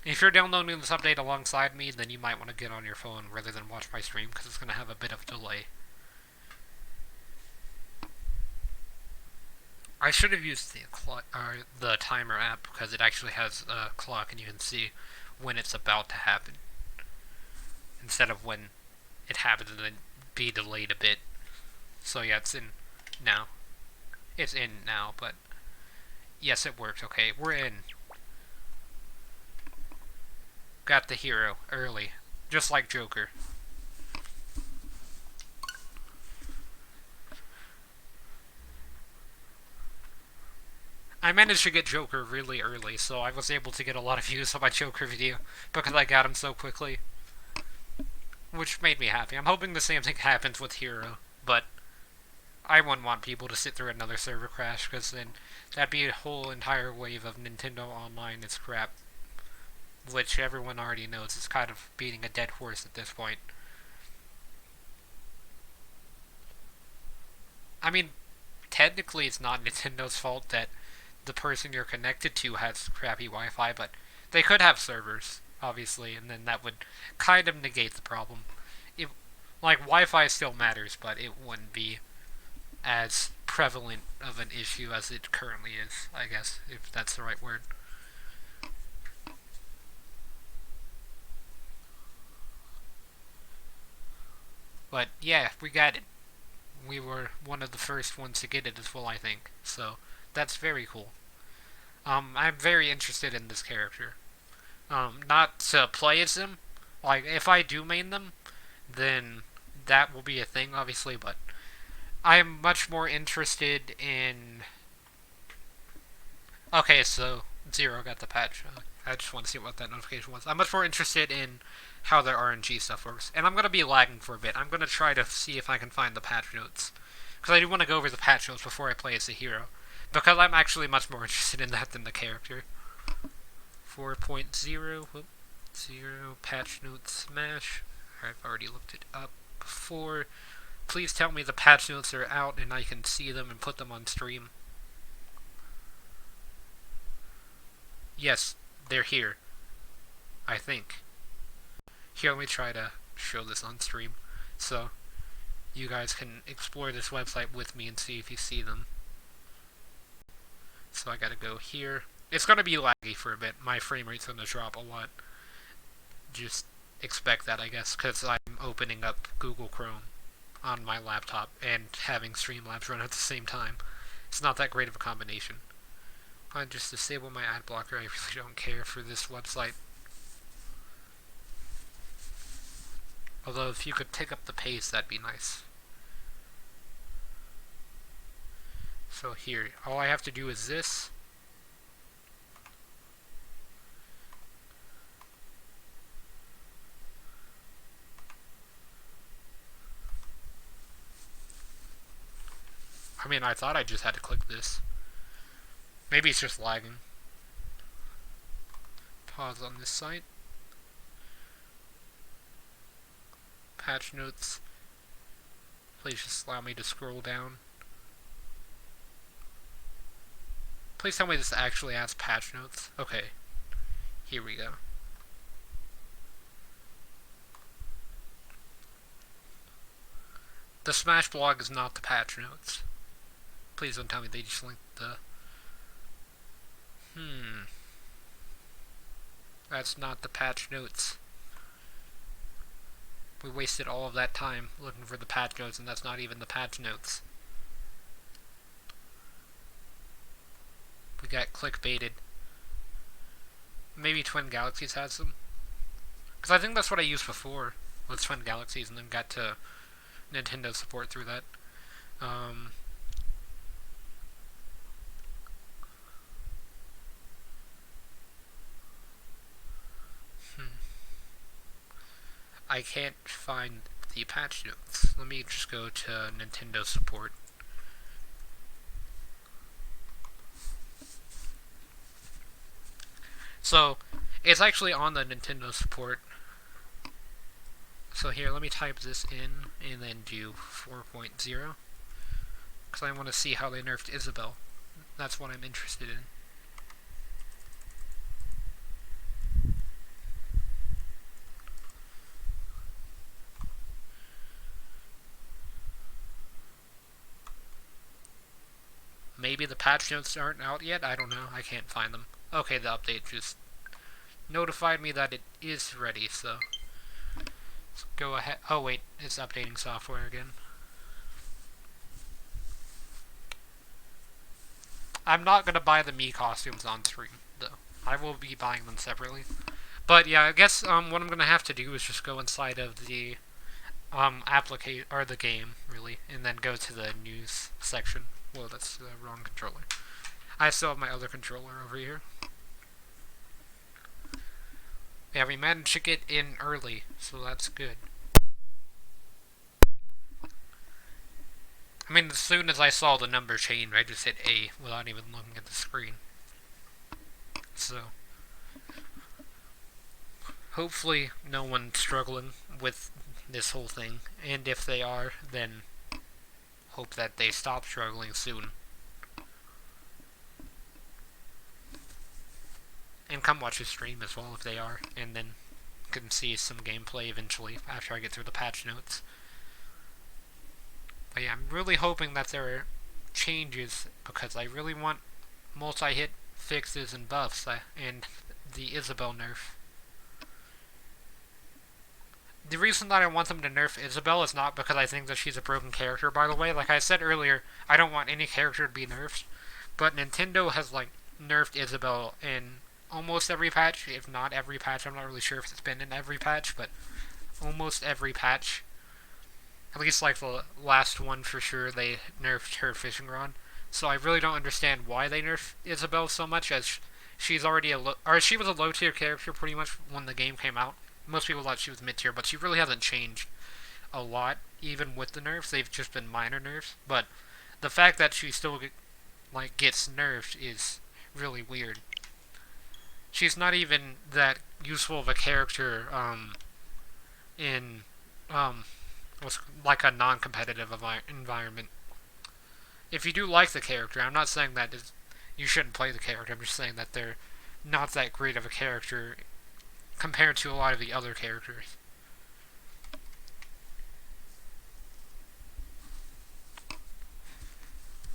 If you're downloading this update alongside me, then you might want to get on your phone rather than watch my stream because it's going to have a bit of delay. I should have used the timer app because it actually has a clock and you can see when it's about to happen instead of when it happens and then be delayed a bit. So yeah, it's in now. It's in now, but yes, it worked. Okay, we're in. Got the hero early, just like Joker. I managed to get Joker really early, so I was able to get a lot of views on my Joker video because I got him so quickly, which made me happy. I'm hoping the same thing happens with Hero, but I wouldn't want people to sit through another server crash because then that'd be a whole entire wave of Nintendo Online is crap, which everyone already knows is kind of beating a dead horse at this point. I mean, technically it's not Nintendo's fault that the person you're connected to has crappy Wi-Fi, but they could have servers, obviously, and then that would kind of negate the problem. It, like, Wi-Fi still matters, but it wouldn't be as prevalent of an issue as it currently is, I guess, if that's the right word. But yeah, we got it. We were one of the first ones to get it as well, I think. So that's very cool. I'm very interested in this character. Not to play as him. Like, if I do main them, then that will be a thing, obviously, but I'm much more interested in. Okay, so Zero got the patch. I just want to see what that notification was. I'm much more interested in how their RNG stuff works. And I'm going to be lagging for a bit. I'm going to try to see if I can find the patch notes. Because I do want to go over the patch notes before I play as the hero. Because I'm actually much more interested in that than the character. 4.0, whoop, 0, patch notes smash. I've already looked it up before. Please tell me the patch notes are out and I can see them and put them on stream. Yes, they're here. I think. Here, let me try to show this on stream. So, you guys can explore this website with me and see if you see them. So I gotta go here. It's gonna be laggy for a bit. My frame rate's gonna drop a lot. Just expect that, I guess, because I'm opening up Google Chrome on my laptop and having Streamlabs run at the same time. It's not that great of a combination. I just disable my ad blocker. I really don't care for this website. Although if you could pick up the pace, that'd be nice. So here, all I have to do is this. I mean, I thought I just had to click this. Maybe it's just lagging. Pause on this site. Patch notes. Please just allow me to scroll down. Please tell me this actually has patch notes. Okay. Here we go. The Smash blog is not the patch notes. Please don't tell me they just linked the... That's not the patch notes. We wasted all of that time looking for the patch notes, and that's not even the patch notes. We got clickbaited. Maybe Twin Galaxies has them? Because I think that's what I used before, with Twin Galaxies, and then got to Nintendo support through that. I can't find the patch notes. Let me just go to Nintendo support. So, it's actually on the Nintendo support. So here, let me type this in and then do 4.0. Because I want to see how they nerfed Isabelle. That's what I'm interested in. maybe the patch notes aren't out yet. I don't know. I can't find them. Okay, the update just notified me that it is ready, so let's go ahead. Oh wait, it's updating software again. I'm not gonna buy the Mii costumes on stream, though. I will be buying them separately. But yeah, I guess what I'm gonna have to do is just go inside of the application or the game really, and then go to the news section. Whoa, that's the wrong controller. I still have my other controller over here. Yeah, we managed to get in early, so that's good. I mean, as soon as I saw the number change, I just hit A without even looking at the screen. So, hopefully no one's struggling with this whole thing, and if they are, then hope that they stop struggling soon. And come watch the stream as well if they are, and then can see some gameplay eventually after I get through the patch notes. But yeah, I'm really hoping that there are changes, because I really want multi-hit fixes and buffs, and the Isabelle nerf. The reason that I want them to nerf Isabelle is not because I think that she's a broken character, by the way. Like I said earlier, I don't want any character to be nerfed, but Nintendo has, like, nerfed Isabelle in almost every patch, if not every patch. I'm not really sure if it's been in every patch, but almost every patch. At least, like, the last one for sure, they nerfed her fishing rod. So I really don't understand why they nerfed Isabelle so much, as she's already she was a low-tier character pretty much when the game came out. Most people thought she was mid-tier, but she really hasn't changed a lot, even with the nerfs. They've just been minor nerfs. But the fact that she still, gets nerfed is really weird. She's not even that useful of a character, in, like a non-competitive environment. If you do like the character, I'm not saying that you shouldn't play the character, I'm just saying that they're not that great of a character compared to a lot of the other characters.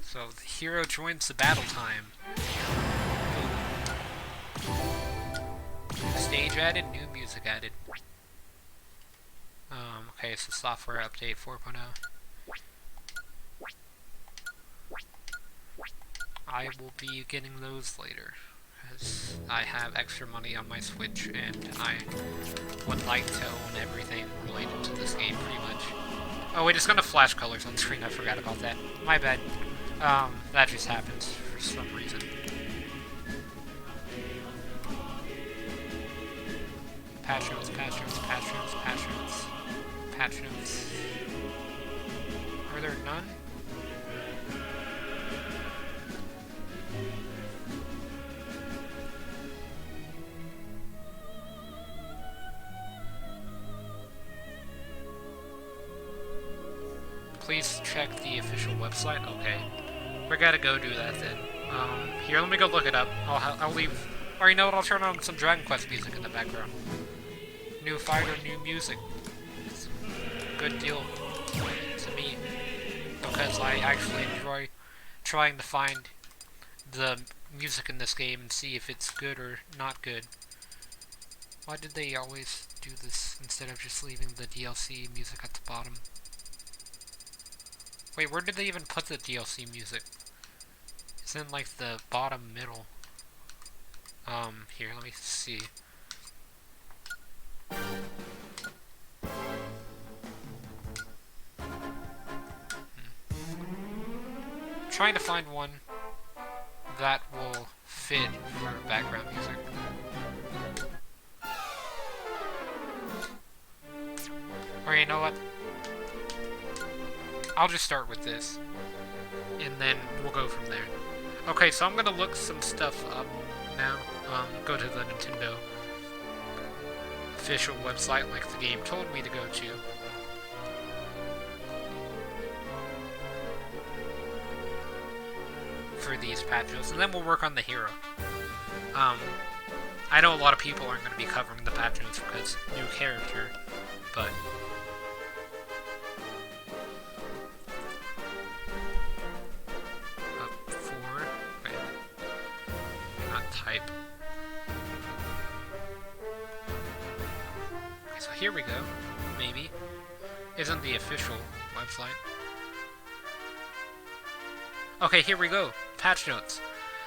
So the hero joins the battle time. New stage added, new music added. Okay, so software update 4.0. I will be getting those later, because I have extra money on my Switch, and I would like to own everything related to this game, pretty much. Oh wait, it's gonna flash colors on the screen, I forgot about that. My bad. That just happens for some reason. Patch notes, patch notes, patch notes, patch notes, patch notes. Are there none? Please check the official website. Okay, we gotta go do that then. Here, let me go look it up. I'll leave. Or you know what? I'll turn on some Dragon Quest music in the background. New fighter, new music. It's a good deal to me, because I actually enjoy trying to find the music in this game and see if it's good or not good. Why did they always do this instead of just leaving the DLC music at the bottom? Wait, where did they even put the DLC music? It's in, like, the bottom middle. Here, let me see. Trying to find one that will fit for background music. Or you know what? I'll just start with this, and then we'll go from there. Okay, so I'm gonna look some stuff up now. Go to the Nintendo official website like the game told me to go to. For these patches, and then we'll work on the hero. I know a lot of people aren't going to be covering the patch notes because new character, but up 4. type. Okay, so here we go. Maybe. Isn't the official website. Okay, here we go. Patch notes.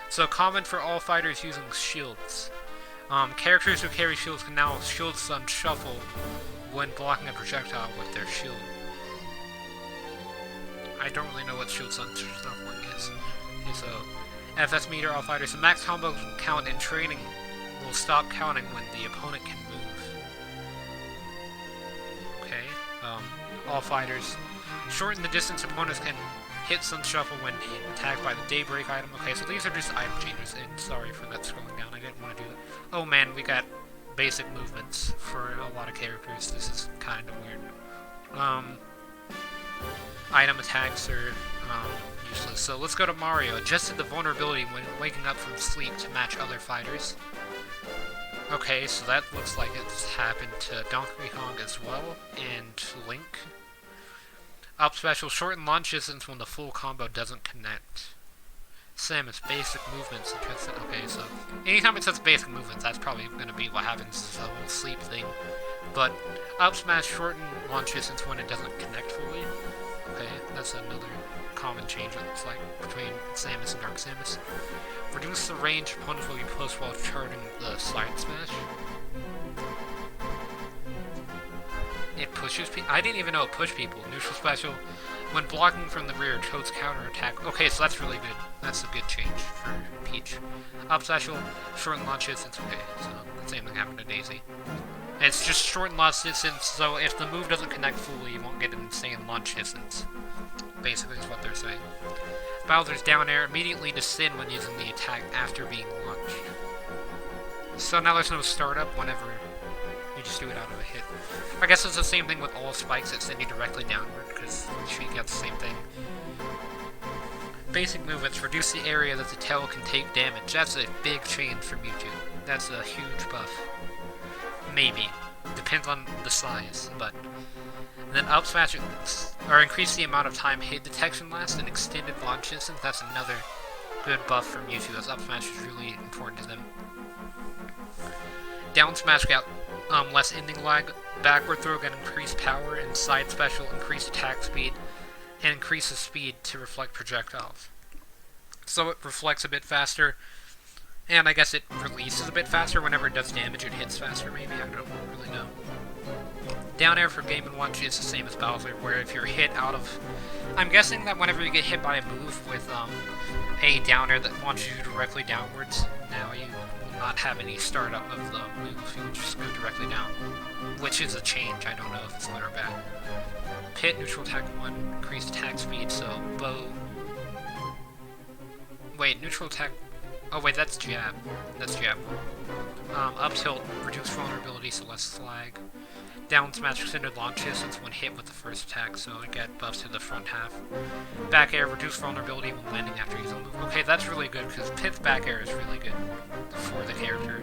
So, common for all fighters using shields. Characters who carry shields can now shield stun shuffle when blocking a projectile with their shield. I don't really know what shield stun shuffling is. Okay, so, FS meter, all fighters. The max combo count in training will stop counting when the opponent can move. Okay, all fighters. Shorten the distance opponents can hit stun shuffle when attacked by the Daybreak item. Okay, so these are just item changes, and sorry for that scrolling down, I didn't want to do that. Oh man, we got basic movements for a lot of characters. This is kind of weird. Item attacks are useless. So let's go to Mario. Adjusted the vulnerability when waking up from sleep to match other fighters. Okay, so that looks like it's happened to Donkey Kong as well, and Link. Up special, shorten launch distance when the full combo doesn't connect. Samus, basic movements. Okay, so anytime it says basic movements, that's probably going to be what happens, is the whole sleep thing. But up smash, shorten launch distance when it doesn't connect fully. Okay, that's another common change it looks like between Samus and Dark Samus. Reduce the range opponents will be close while charging the side smash. It pushes people. I didn't even know it pushed people. Neutral special. When blocking from the rear, Toad's counter attack. Okay, so that's really good. That's a good change for Peach. Up special, shorten launch distance. Okay, so the same thing happened to Daisy. It's just shorten launch distance, so if the move doesn't connect fully, you won't get an insane launch distance. Basically, is what they're saying. Bowser's down air immediately descend when using the attack after being launched. So now there's no startup whenever you just do it out of a hit. I guess it's the same thing with all spikes that send you directly downward, because she gets the same thing. Basic movements reduce the area that the tail can take damage. That's a big change for Mewtwo. That's a huge buff. Maybe. Depends on the size, but... And then up smash, or increase the amount of time hit detection lasts and extended launch distance. That's another good buff for Mewtwo, as up smash is really important to them. Down smash got less ending lag. Backward throw got increased power, and side special increased attack speed and increases speed to reflect projectiles. So it reflects a bit faster, and I guess it releases a bit faster whenever it does damage. It hits faster, maybe. I don't really know. Down air for Game & Watch is the same as Bowser, where if you're hit out of... I'm guessing that whenever you get hit by a move with a down air that launches you directly downwards, now you will not have any startup of the move. You will just go directly down, which is a change. I don't know if it's good or bad. Pit, neutral attack 1, increased attack speed, so bow... Wait, neutral attack... Oh wait, that's jab. That's jab. Up tilt, reduce vulnerability, so less slag. Down smash extended launch distance when hit with the first attack, so it get buffs to the front half. Back air, reduce vulnerability when landing after using a move. Okay, that's really good, because Pit's back air is really good for the character.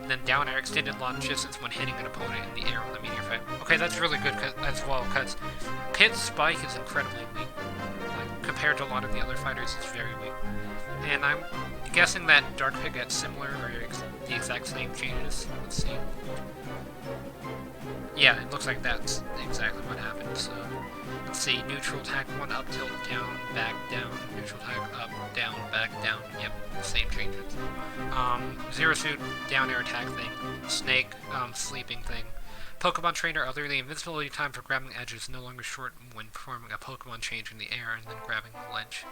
Then down air, extended launch distance when hitting an opponent in the air with a meteor effect. Okay, that's really good as well, because Pit's spike is incredibly weak. Like, compared to a lot of the other fighters, it's very weak. And I'm guessing that Dark Pit gets similar, or the exact same changes. Let's see. Yeah, it looks like that's exactly what happened, so... Let's see, neutral attack 1, up, tilt, down, back, down, neutral attack, up, down, back, down. Yep, same changes. Zero Suit, down air attack thing. Snake, sleeping thing. Pokemon Trainer, other, the invincibility time for grabbing edges no longer short when performing a Pokemon change in the air and then grabbing the ledge.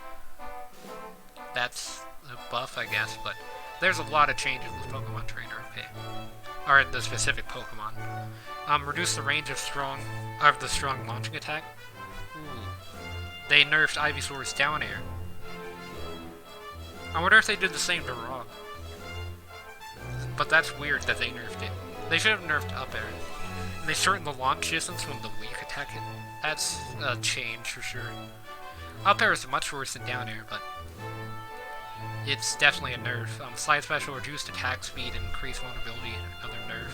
That's a buff, I guess, but there's a lot of changes with Pokemon Trainer, okay. Or the specific Pokemon. Reduce the range of the strong launching attack. Ooh. They nerfed Ivysaur's down air. I wonder if they did the same to Rock. But that's weird that they nerfed it. They should have nerfed up air. And they shortened the launch distance when the weak attack hit. That's a change for sure. Up air is much worse than down air, but it's definitely a nerf. Slide special, reduced attack speed and increased vulnerability, another nerf.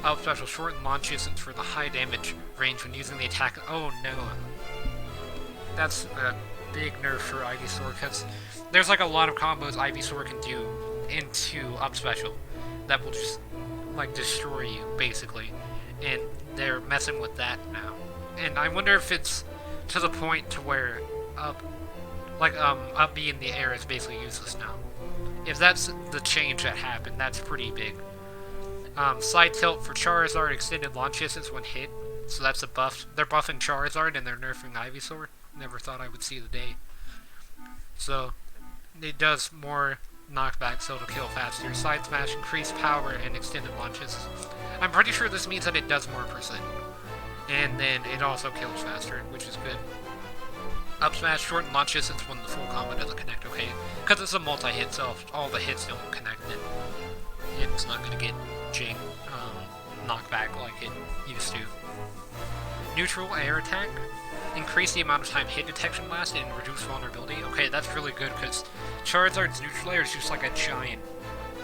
Up special, shorten launch distance for the high damage range when using the attack. Oh no. That's big nerf for Ivysaur because there's like a lot of combos Ivysaur can do into up special that will just like destroy you basically, and they're messing with that now. And I wonder if it's to the point to where up B in the air is basically useless now. If that's the change that happened, that's pretty big. Side tilt for Charizard, extended launch distance when hit. So that's a buff. They're buffing Charizard and they're nerfing Ivysaur. Never thought I would see the day. So it does more knockback, so it'll kill faster. Side smash, increased power, and extended launches. I'm pretty sure this means that it does more percent. And then it also kills faster, which is good. Up smash, shorten launch distance when the full combo doesn't connect, okay? Because it's a multi-hit, so if all the hits don't connect, then it's not going to get knockback like it used to. Neutral air attack. Increase the amount of time hit detection lasts and reduce vulnerability. Okay, that's really good because Charizard's neutral air is just like a giant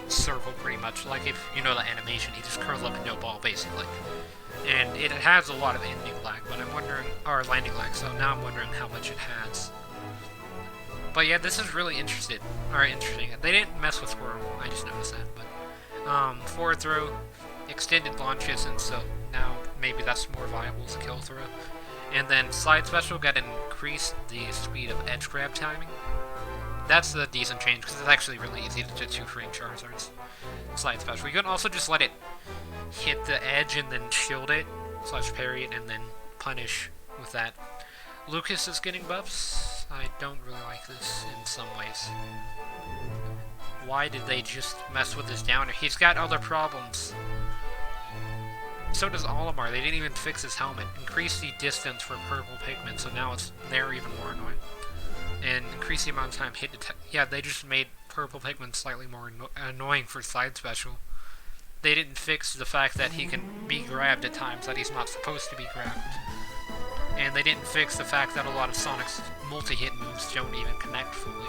circle pretty much. Like if you know the animation, he just curls up into a ball basically. And it has a lot of ending lag, but I'm wondering, or landing lag, so now I'm wondering how much it has. But yeah, this is really interesting. They didn't mess with Squirtle, I just noticed that, but forward throw, extended launch distance, so now maybe that's more viable as a kill throw. And then slide special got increased the speed of edge grab timing. That's a decent change because it's actually really easy to do 2-frame Charizards. Slide special. You can also just let it hit the edge and then shield it, / parry it, and then punish with that. Lucas is getting buffs. I don't really like this in some ways. Why did they just mess with his downer? He's got other problems. So does Olimar. They didn't even fix his helmet. Increase the distance for purple pigment, so now they're even more annoying. And increase the amount of time hit detect. Yeah, they just made purple pigment slightly more annoying for side special. They didn't fix the fact that he can be grabbed at times that he's not supposed to be grabbed. And they didn't fix the fact that a lot of Sonic's multi-hit moves don't even connect fully.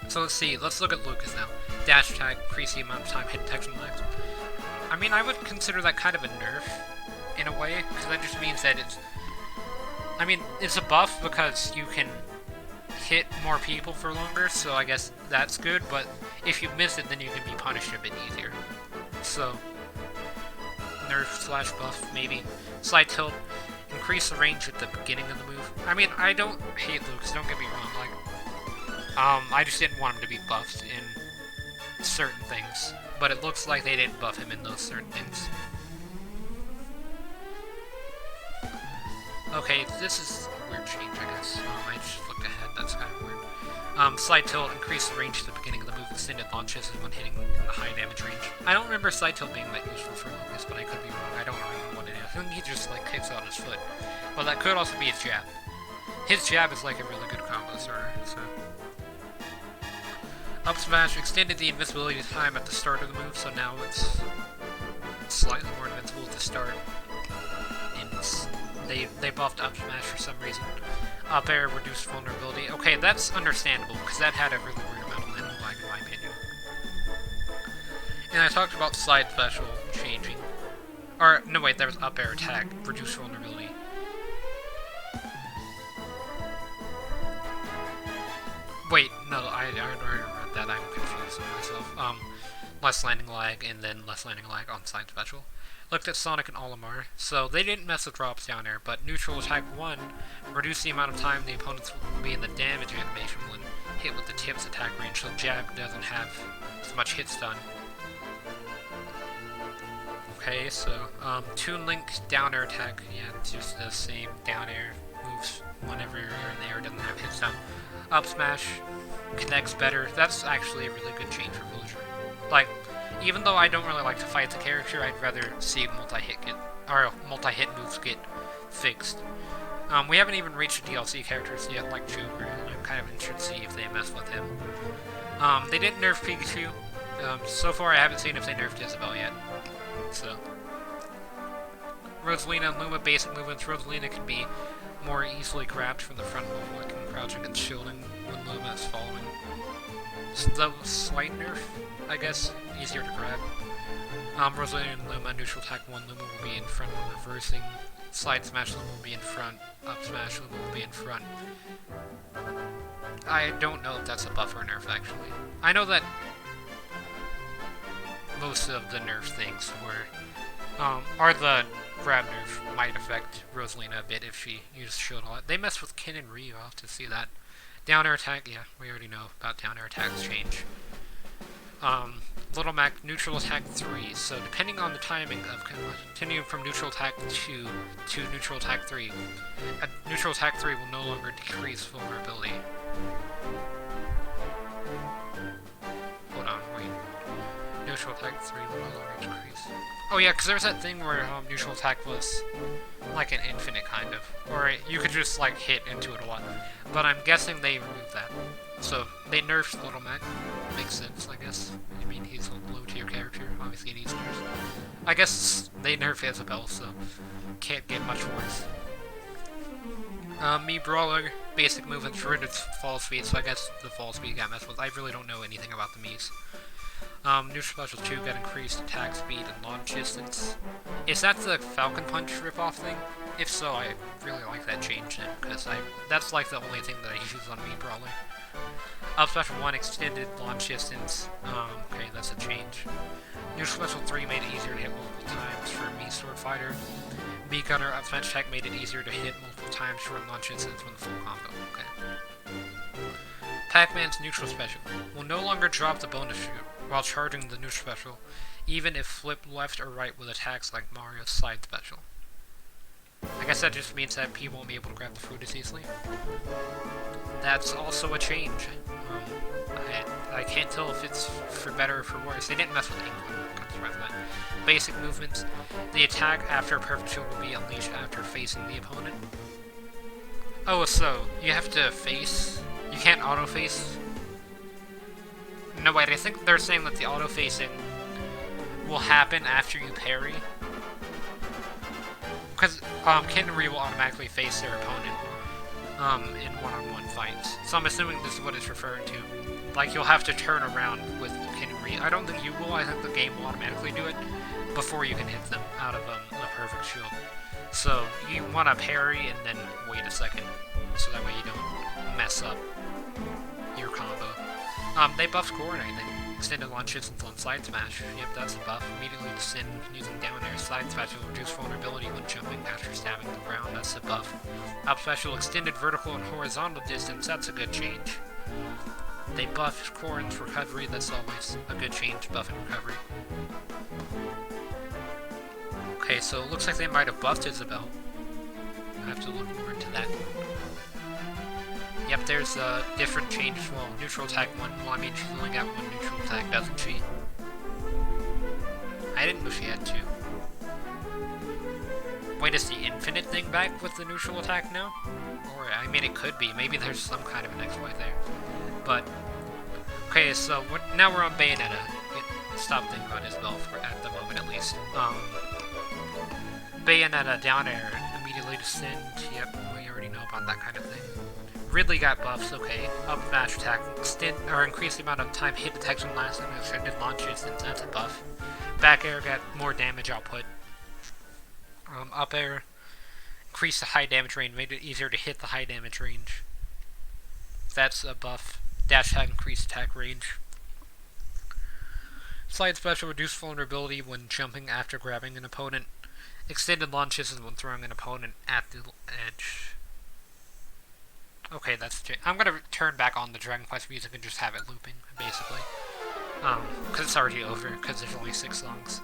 So let's see. Let's look at Lucas now. Dash attack, increase the amount of time hit detection lags. I mean, I would consider that kind of a nerf, in a way, because that just means that it's... I mean, it's a buff because you can hit more people for longer, so I guess that's good, but if you miss it, then you can be punished a bit easier. So, nerf / buff, maybe. Slide tilt, increase the range at the beginning of the move. I mean, I don't hate Lucas, don't get me wrong, like... I just didn't want him to be buffed in certain things. But it looks like they didn't buff him in those certain things. Okay, this is a weird change, I guess. I just looked ahead, that's kind of weird. Slide tilt, increase the range at the beginning of the move, extended launches when hitting the high damage range. I don't remember slide tilt being that useful for Lucas, but I could be wrong. I don't remember what it is. I think he just, like, kicks out his foot. But that could also be his jab. His jab is, like, a really good combo starter, so... Up smash extended the invincibility time at the start of the move, so now it's slightly more invincible at the start. And they buffed up smash for some reason. Up air reduced vulnerability. Okay, that's understandable because that had a really weird amount of landing lag in my opinion. And I talked about slide special changing. Or no, wait, that was up air attack, reduced vulnerability. Wait, no, I already read that. I'm confused myself. Less landing lag, and then less landing lag on side special. Looked at Sonic and Olimar. So they didn't mess with drops down there, but neutral attack 1 reduced the amount of time the opponents will be in the damage animation when hit with the tip's attack range, so jab doesn't have as much hit stun. Okay, so Toon Link down air attack, yeah, it's just the same down air moves whenever you're in the air, doesn't have hit stun. Up smash connects better. That's actually a really good change for Villager. Like, even though I don't really like to fight the character, I'd rather see multi-hit moves get fixed. We haven't even reached the DLC characters yet, like Joker, and I'm kind of interested to see if they mess with him. They didn't nerf Pikachu. So far I haven't seen if they nerfed Isabelle yet. So, Rosalina and Luma basic movements. Rosalina can be more easily grabbed from the front while looking, crouching, and shielding when Luma is following. So, slight nerf, I guess. Easier to grab. Rosalina and Luma, neutral attack 1, Luma will be in front when reversing. Slide smash, Luma will be in front. Up smash, Luma will be in front. I don't know if that's a buff or a nerf, actually. I know that most of the nerf things or the grab nerf might affect Rosalina a bit if she used shield a lot. They mess with Ken and Ryu, I'll have to see that. Down air attack, yeah, we already know about down air attacks change. Little Mac, neutral attack 3, so depending on the timing of continuing from neutral attack 2 to neutral attack 3, neutral attack 3 will no longer decrease vulnerability. Hold on, wait. Neutral attack 3 will no longer decrease. Oh yeah, because there was that thing where neutral attack was like an infinite kind of, or you could just like hit into it a lot. But I'm guessing they removed that. So they nerfed Little Mac. Makes sense, I guess. I mean, he's a low tier character. Obviously, he needs nerfs. I guess they nerf Isabelle, so can't get much worse. Mii Brawler, basic movements, rigid fall speed, so I guess the fall speed got messed with. I really don't know anything about the Miis. Neutral Special 2 got increased attack speed and launch distance. Is that the Falcon Punch ripoff thing? If so, I really like that change then, because that's like the only thing that I use on Mii Brawler. Up Special 1 extended launch distance. Okay, that's a change. Neutral Special 3 made it easier to hit multiple times for Mii Sword Fighter. Mii Gunner Up Smash Tech made it easier to hit multiple times for launch distance when the full combo. Okay. Pac-Man's Neutral Special will no longer drop the bonus shoot while charging the neutral special, even if flipped left or right with attacks like Mario's Side Special. I guess that just means that people won't be able to grab the fruit as easily. That's also a change. I can't tell if it's for better or for worse. They didn't mess with England. That. Basic movements. The attack after a perfect shield will be unleashed after facing the opponent. Oh, so you have to face. You can't auto-face. No, wait, I think they're saying that the auto-facing will happen after you parry. Because Ken and Ryu will automatically face their opponent in one-on-one fights. So I'm assuming this is what it's referring to. Like, you'll have to turn around with Ken and Ryu. I don't think you will. I think the game will automatically do it before you can hit them out of a perfect shield. So you want to parry and then wait a second, so that way you don't mess up your combo. They buffed Corrin, I think. Extended launch distance on Side Smash. Yep, that's a buff. Immediately descend using down air. Side Smash will reduce vulnerability when jumping after stabbing the ground. That's a buff. Up Special extended vertical and horizontal distance. That's a good change. They buffed Corrin's recovery. That's always a good change, buff and recovery. Okay, so it looks like they might have buffed Isabelle. I have to look more into that. Yep, there's different changes. Well, neutral attack 1. Well, I mean, she's only got 1 neutral attack, doesn't she? I didn't know she had 2. Wait, is the infinite thing back with the neutral attack now? Or, I mean, it could be. Maybe there's some kind of an exploit there. But, okay, so now we're on Bayonetta. Stop thinking about Isabelle at the moment, at least. Bayonetta, down air, immediately descend. Yep, we already know about that kind of thing. Ridley got buffs, okay. Up smash attack, increase the amount of time hit detection lasts and extended launch distance, that's a buff. Back air got more damage output. Up air, increased the high damage range, made it easier to hit the high damage range. That's a buff. Dash attack, increased attack range. Slide special, reduced vulnerability when jumping after grabbing an opponent. Extended launch distance when throwing an opponent at the edge. Okay, that's... I'm gonna turn back on the Dragon Quest music and just have it looping, basically. Because it's already over, because there's only 6 songs.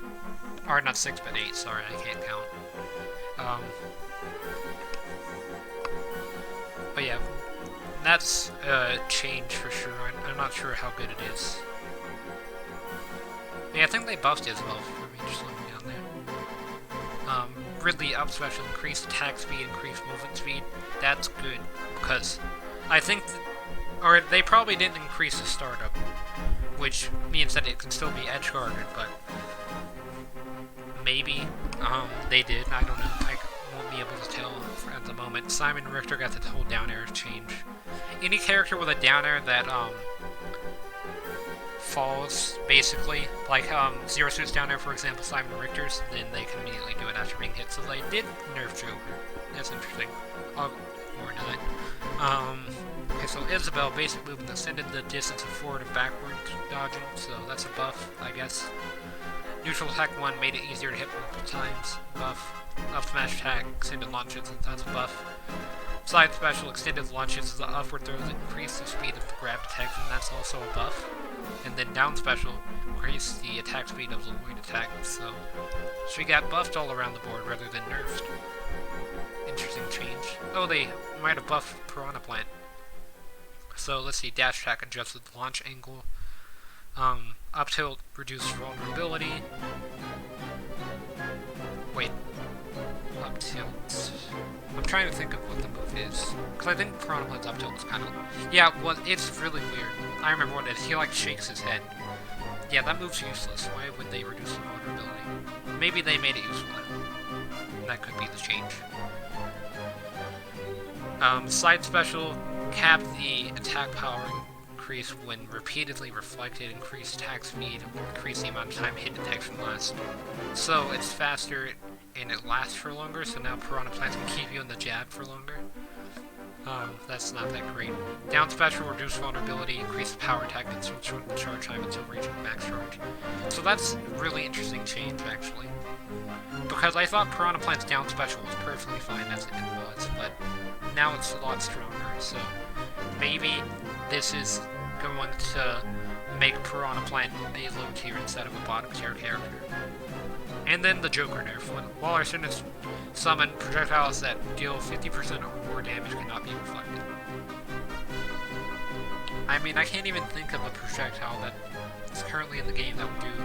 Or not 6, but 8, sorry, I can't count. But yeah, that's a change for sure. I'm not sure how good it is. Yeah, I think they buffed it as well for me, just looking down there. Ridley up special, increased attack speed, increased movement speed. That's good, because I think, or they probably didn't increase the startup, which means that it can still be edge guarded, but maybe they did. I don't know. I won't be able to tell at the moment. Simon Richter got the whole down air change. Any character with a down air that falls, basically. Like, Zero Suit's down there, for example, Simon Richter's, then they can immediately do it after being hit. So they did nerf Joker. That's interesting. More into that. Okay, so Isabel basic movement extended the distance of forward and backward dodging, so that's a buff, I guess. Neutral attack 1 made it easier to hit multiple times, buff. Up smash attack, extended launches, that's a buff. Side special, extended launches, the upward throws increase the speed of the grab detection, that's also a buff. And then down special, increase the attack speed of the void attack, so she got buffed all around the board rather than nerfed. Interesting change. Oh, they might have buffed Piranha Plant. So let's see, dash attack adjusted the launch angle. Up tilt reduced vulnerability. Wait. Up tilt. I'm trying to think of what the move is. Because I think Piranha Plant's up tilt is kind of... Yeah, well, it's really weird. I remember what it is. He, like, shakes his head. Yeah, that move's useless. Why would they reduce the vulnerability? Maybe they made it useful now. That could be the change. Side special, cap the attack power increase when repeatedly reflected, increase attack speed, increase the amount of time hit detection lasts. So it's faster and it lasts for longer, so now Piranha Plants can keep you in the jab for longer. That's not that great. Down special, reduce vulnerability, increase the power attack and shorten the charge time until reaching max charge. So that's a really interesting change, actually. Because I thought Piranha Plant's down special was perfectly fine as it was, but now it's a lot stronger, so maybe this is going to make Piranha Plant a low tier instead of a bottom tier character. And then the Joker nerf. While our students summon projectiles that deal 50% or more damage cannot be reflected. I mean, I can't even think of a projectile that is currently in the game that would do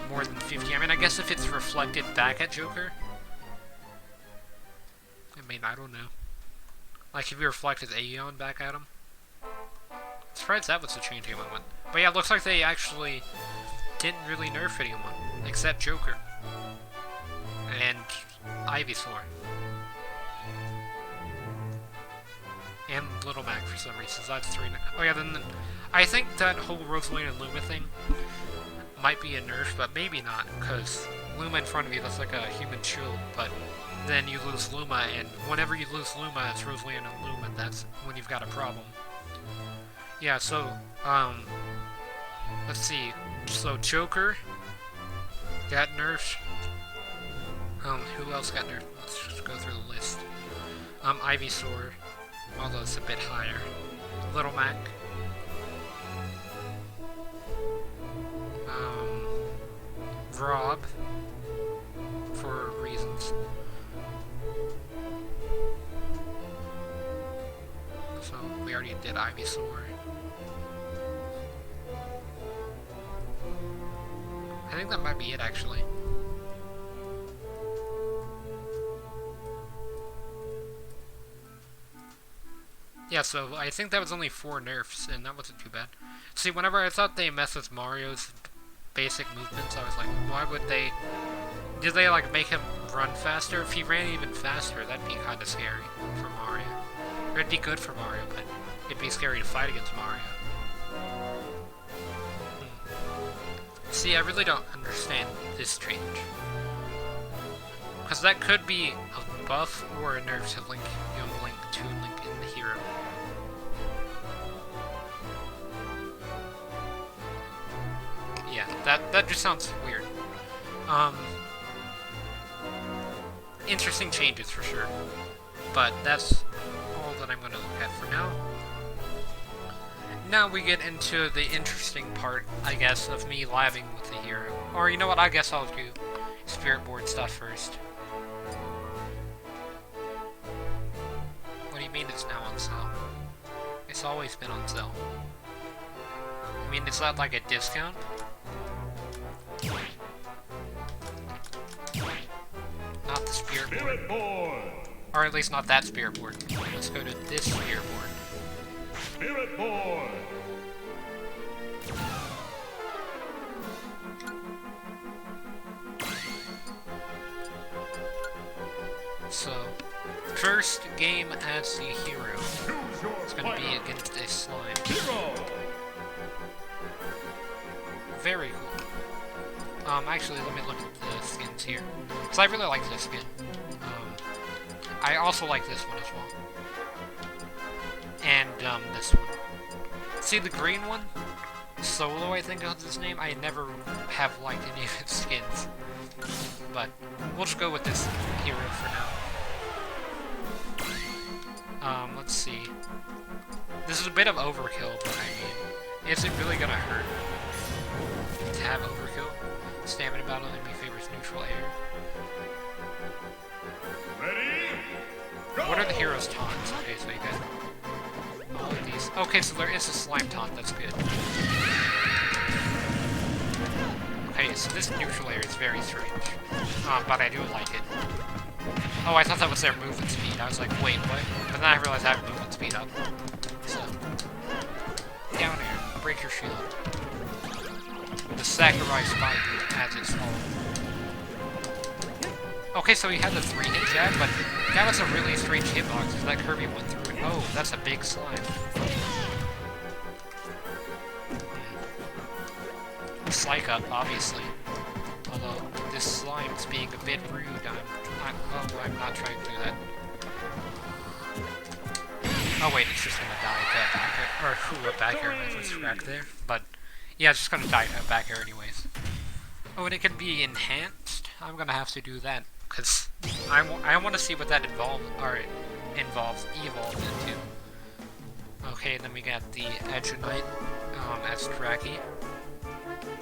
more than 50. I mean, I guess if it's reflected back at Joker. I mean, I don't know. Like if you reflected Aeon back at him. I'm surprised that was the change anyone went. But yeah, it looks like they actually didn't really nerf anyone, except Joker. And Ivysaur. And Little Mac for some reason, so that's 3 now. Oh yeah, then I think that whole Rosalina and Luma thing might be a nerf, but maybe not, because Luma in front of you, that's like a human shield, but then you lose Luma, and whenever you lose Luma, it's Rosalina and Luma, that's when you've got a problem. Yeah, so, let's see, so Joker got nerfed. Who else got nerfed? Let's just go through the list. Ivysaur, although it's a bit higher. Little Mac. Rob, for reasons. So, we already did Ivysaur. I think that might be it, actually. Yeah, so I think that was only 4 nerfs, and that wasn't too bad. See, whenever I thought they messed with Mario's basic movements, I was like, why would they... Did they, like, make him run faster? If he ran even faster, that'd be kind of scary for Mario. Or it'd be good for Mario, but it'd be scary to fight against Mario. See, I really don't understand this change. Because that could be a buff or a nerf to Link, young Link, to Link in the hero. Yeah, that just sounds weird. Interesting changes for sure. But that's all that I'm going to look at for now. Now we get into the interesting part, I guess, of me living with the hero. Or, you know what, I guess I'll do Spirit Board stuff first. What do you mean it's now on sale? It's always been on sale. I mean, is that like a discount? Not the Spirit Board. Or at least not that Spirit Board. Let's go to this Spirit Board. Spirit Board! So, first game as the hero. It's gonna be against a slime. Hero! Very cool. Actually, let me look at the skins here. So I really like this skin. I also like this one as well. And, this one. See the green one? Solo, I think is his name. I never have liked any of his skins. But we'll just go with this hero for now. Let's see. This is a bit of overkill, but I mean, is it really gonna hurt to have overkill? Stamina battle, enemy favors neutral air. Ready? Go! What are the hero's taunts? Okay, so you got all of these. Okay, so there is a slime taunt, that's good. Okay, so this neutral air is very strange. But I do like it. Oh, I thought that was their movement speed. I was like, wait, what? But then I realized I have movement speed up. So, down air, break your shield. The Sakurai Spider as its fall. Okay, so he had the 3-hit jab, but that was a really strange hitbox, because that Kirby went through it. Oh, that's a big slime. Psych up, obviously. Although, this slime's being a bit rude, I'm not trying to do that. Oh wait, it's just gonna die to back air, or a back air was back there. But, yeah, it's just gonna die to back air anyways. Oh, and it can be enhanced? I'm gonna have to do that, because I want to see what that evolves into. Okay, then we got the Edge Knight as Draki,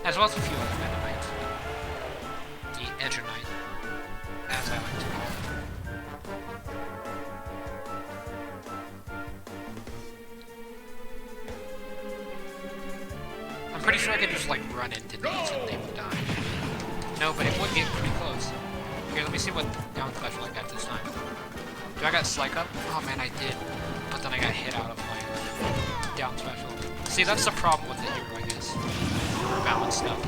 as well as a few other Meta Knights. The Edge Knight, as I like to call it. I'm pretty sure I could just like run into these and they would die. No, but it would get pretty close. Here, let me see what down special I got this time. Do I got Psych up? Oh man, I did. But then I got hit out of my down special. See, that's the problem with the hero, I guess. For balance stuff.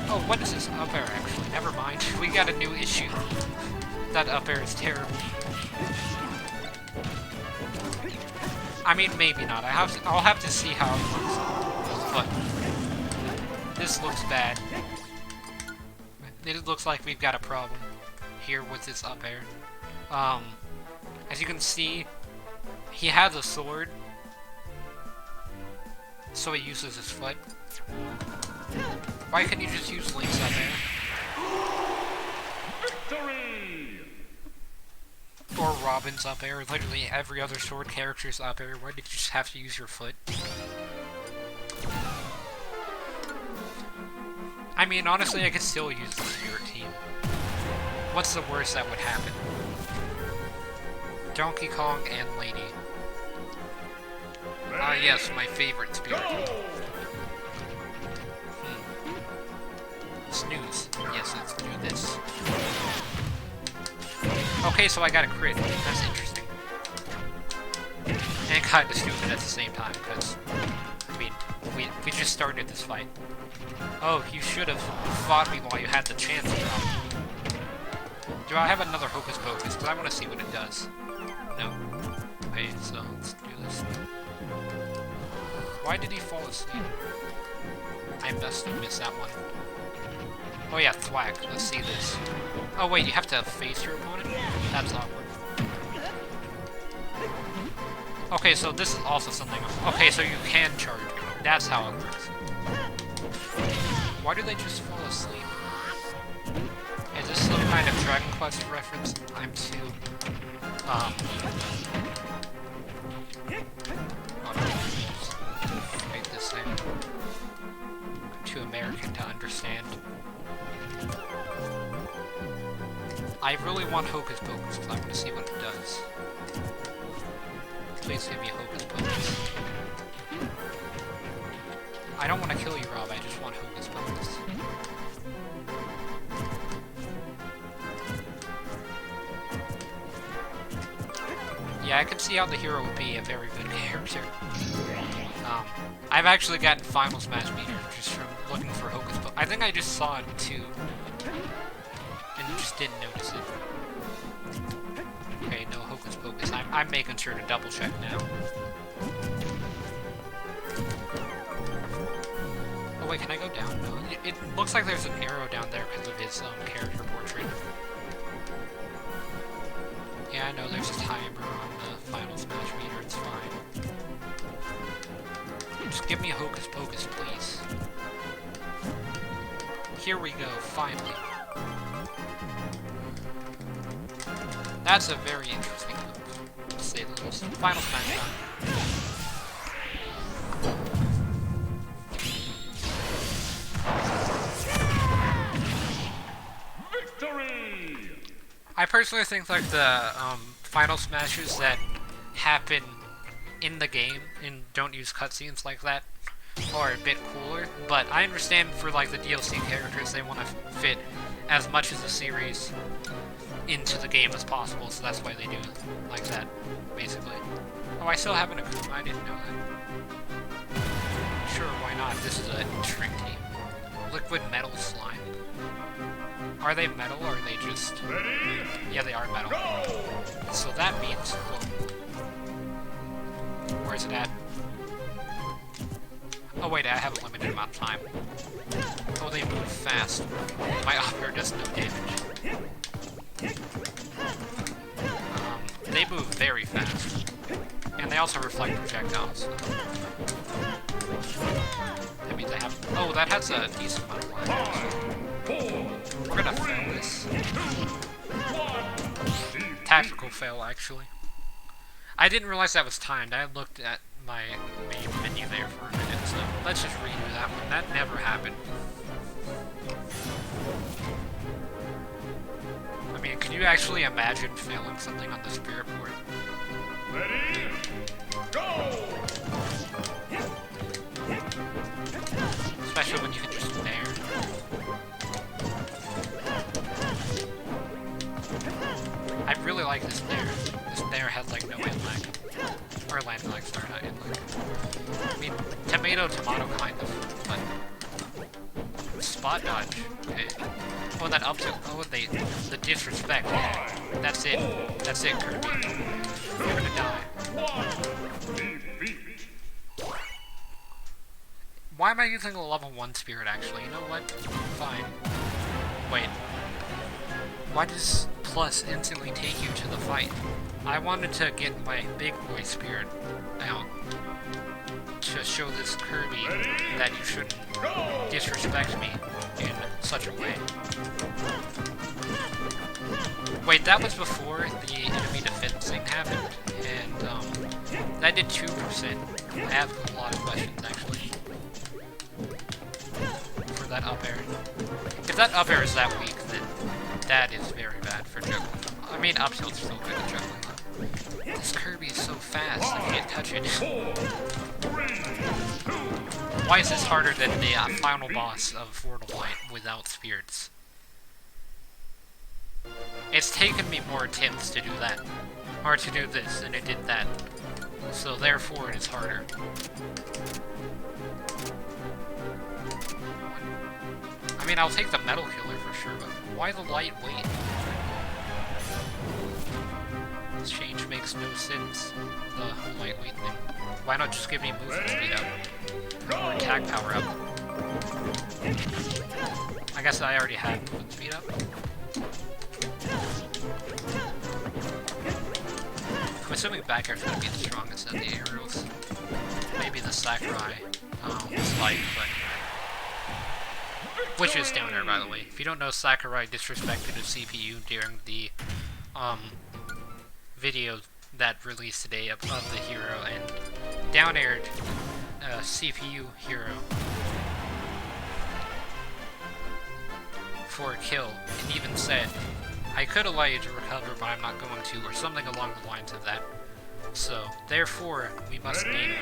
Oh, what is this? Up air, actually. Never mind. We got a new issue. That up air is terrible. I mean, maybe not. I'll have to see how it looks. But this looks bad. It looks like we've got a problem here with this up air. As you can see, he has a sword, so he uses his foot. Why couldn't you just use Link's up air? Victory! Or Robin's up air, literally every other sword character's up air. Why did you just have to use your foot? I mean, honestly, I could still use the Spirit Team. What's the worst that would happen? Donkey Kong and Lady. Ah, yes, my favorite Spirit Team. Snooze. Yes, let's do this. Okay, so I got a crit. That's interesting. And kind of stupid at the same time, because, I mean, we just started this fight. Oh, you should have fought me while you had the chance, bro. Do I have another Hocus Pocus? Because I want to see what it does. No. Okay, so let's do this. Why did he fall asleep? I must have missed that one. Oh yeah, thwack. Let's see this. Oh wait, you have to face your opponent? That's awkward. Okay, so this is also something. Okay, so you can charge. That's how it works. Why do they just fall asleep? Is this some kind of Dragon Quest reference? I'm too... Make this thing. I'm too American to understand. I really want Hocus Pocus, because I want to see what it does. Please give me Hocus Pocus. I don't want to kill you, Rob, I just want Hocus Pocus. Yeah, I can see how the hero would be a very good character. I've actually gotten Final Smash meters just from looking for Hocus Pocus. I think I just saw it too. And just didn't notice it. Okay, no Hocus Pocus. I'm making sure to double check now. Oh wait, can I go down? No. It looks like there's an arrow down there because of his character portrait. Yeah, I know there's a timer on the Final Smash meter, it's fine. Just give me a Hocus Pocus, please. Here we go, finally. That's a very interesting move, to say the least. Final Smash done. Victory! I personally think like the Final Smashes that happen in the game and don't use cutscenes like that are a bit cooler, but I understand for like the DLC characters they want to fit as much of the series into the game as possible, so that's why they do like that, basically. Oh, I still have an Akuma, I didn't know that. Sure, why not? This is a shrink team. Liquid Metal Slime. Are they metal or are they just... Ready? Yeah, they are metal. Go! So that means... Whoa. Where's it at? Oh wait, I have a limited amount of time. Oh, they move fast. My upper does no damage. They move very fast. And they also reflect projectiles. That means I have... Oh, that has a decent amount of life. 5, 4, We're gonna fail this. 2, 1. Tactical fail, actually. I didn't realize that was timed. I looked at my main menu there for a minute, so let's just redo that one. That never happened. I mean, can you actually imagine failing something on the Spirit Board? Ready? Go! Especially when you can just nair. I really like this nair. This nair has like no hit lag. Or land lag, sorry, not hit lag. I mean, tomato, kind of, but... Spot dodge. Okay. Oh, that up tilt. Oh, the disrespect. Yeah. That's it. That's it, Kirby. You're gonna die. Defeat. Why am I using a level 1 spirit, actually? You know what? Fine. Wait. Why does plus instantly take you to the fight? I wanted to get my big boy spirit out to show this Kirby that you shouldn't disrespect me in such a way. Wait, that was before the enemy defense thing happened, and that did 2%. I have a lot of questions, actually. For that up air. If that up air is that weak, then that is very bad for juggling. I mean, up tilt's still good at juggling. This Kirby is so fast, I can't touch it. 4, 3, 2. Why is this harder than the final boss of Fortnite without spirits? It's taken me more attempts to do that, or to do this, than it did that. So therefore, it is harder. I mean, I'll take the Metal Killer for sure, but why the lightweight? This change makes no sense, the whole lightweight thing. Why not just give me movement speed up? Or attack power up? I guess I already had movement speed up. I'm assuming back air's gonna be the strongest of the aerials. Maybe the Sakurai spike, but... Which is down air, by the way. If you don't know, Sakurai disrespected his CPU during the video that released today of the hero and down aired CPU hero for a kill, and even said, I could allow you to recover, but I'm not going to, or something along the lines of that. So, therefore, we must name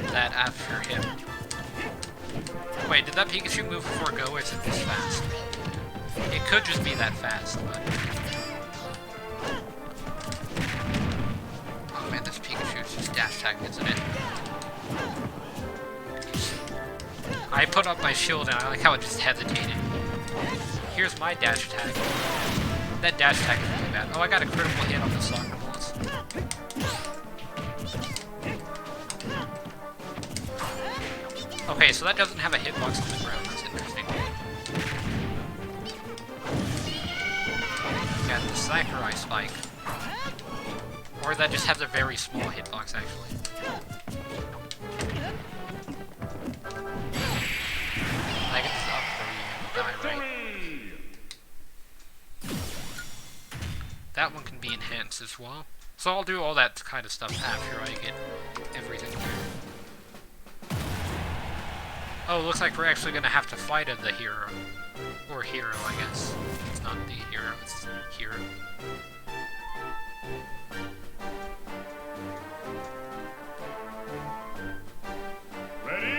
that after him. Wait, did that Pikachu move before go, or is it this fast? It could just be that fast, but... Oh man, this Pikachu's just dash attack, isn't it? I put up my shield and I like how it just hesitated. Here's my dash attack. That dash attack is really bad. Oh, I got a critical hit on the soccer balls. Okay, so that doesn't have a hitbox on the ground. That's interesting. Got the Sakurai Spike. Or that just has a very small hitbox, actually. I guess it's up for you and die, right? That one can be enhanced as well. So I'll do all that kind of stuff after I get everything there. Oh, looks like we're actually gonna have to fight the hero. Or hero, I guess. It's not the hero, it's hero. Ready?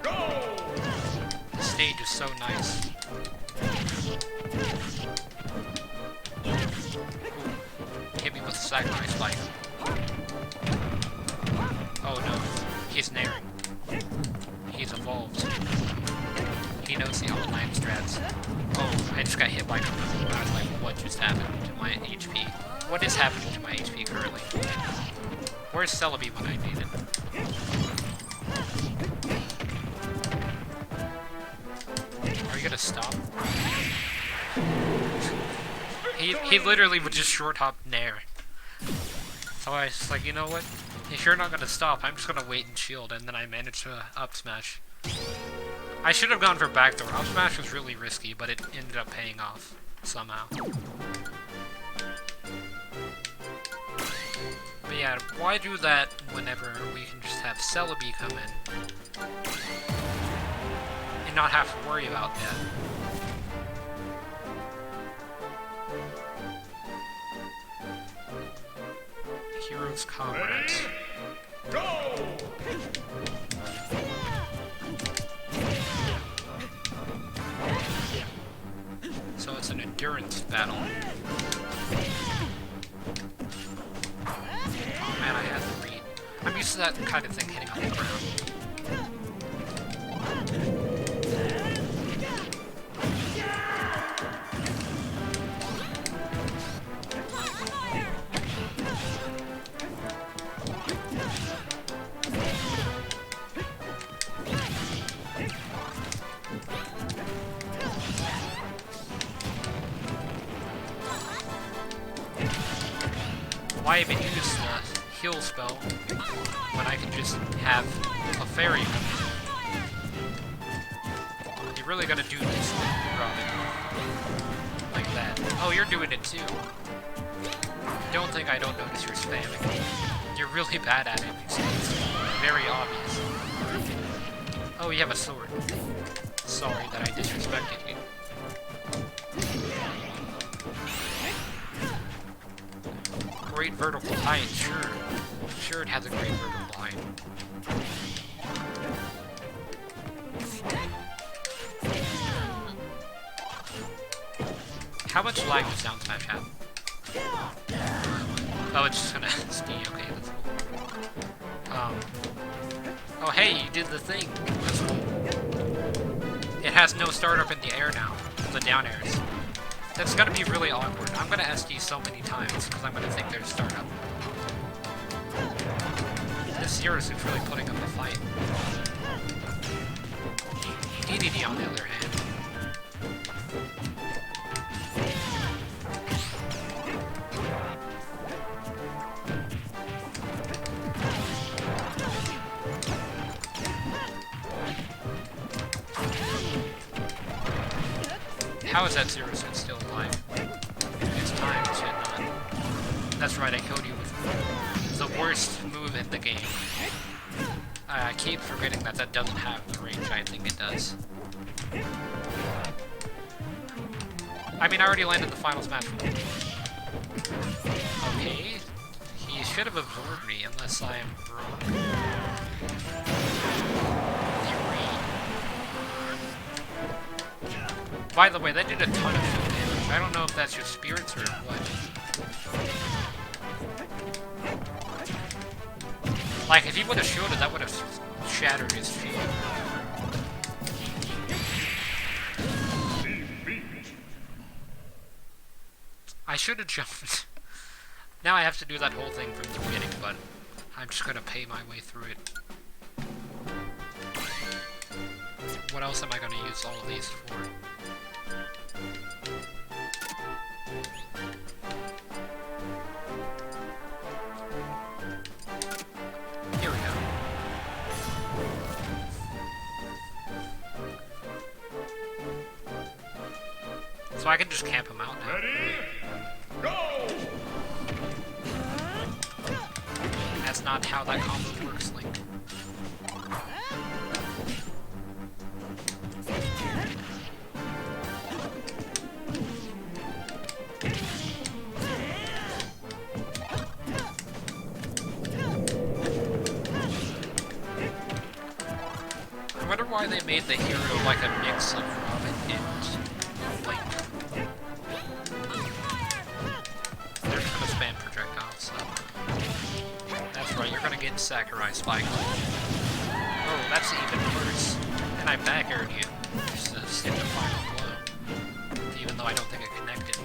Go! The stage is so nice. Hit me with the Sakurai Spike. Oh no, he's nairing. He's evolved. He knows the online strats. Oh, I just got hit by him. I was like, what just happened to my HP? What is happening to my HP currently? Where's Celebi when I need it? Are you gonna stop? He literally would just short hop Nair. So I was just like, you know what? If you're not gonna stop, I'm just gonna wait and shield, and then I managed to up smash. I should have gone for backdoor. Up smash was really risky, but it ended up paying off somehow. But yeah, why do that whenever we can just have Celebi come in and not have to worry about that? Heroes Comrades. Go! So it's an endurance battle. Oh man, I had to read. I'm used to that kind of thing hitting on the ground. Why even use the heal spell when I can just have a fairy come in? You're really gonna do this, Robin. Like that. Oh, you're doing it too. Don't think I don't notice you're spamming. You're really bad at it. It's very obvious. Oh, you have a sword. Sorry that I disrespected you. Great vertical height, sure. Sure it has a great vertical height. How much lag does Down Smash have? Oh, it's just gonna ski, okay, that's cool. Oh hey, you did the thing. That's cool. It has no startup in the air now, the down airs. That's gonna be really awkward. I'm gonna SD so many times because I'm gonna think there's startup. This Zero Suit's really putting up a fight. DDD on the other hand. How is that Zero Suit still alive? It's time to not. That's right, I killed you with the worst move in the game. I keep forgetting that that doesn't have the range I think it does. I mean, I already landed the final smash. Okay. He should have absorbed me unless I am broke. By the way, that did a ton of shield damage. I don't know if that's just spirits or what. Like, if he would have shielded, that would have shattered his shield. I should have jumped. Now I have to do that whole thing from the beginning, but I'm just gonna pay my way through it. what else am I going to use all of these for? Here we go. So I can just camp him out now. Ready? Go! That's not how that combo works, Link. I wonder why they made the hero like a mix of Robin and Link. They're gonna spam projectiles, so... That's right, you're gonna get Sakurai Spike. Oh, that's even worse. And I back-aired you. Just to skip the final blow. Even though I don't think it connected.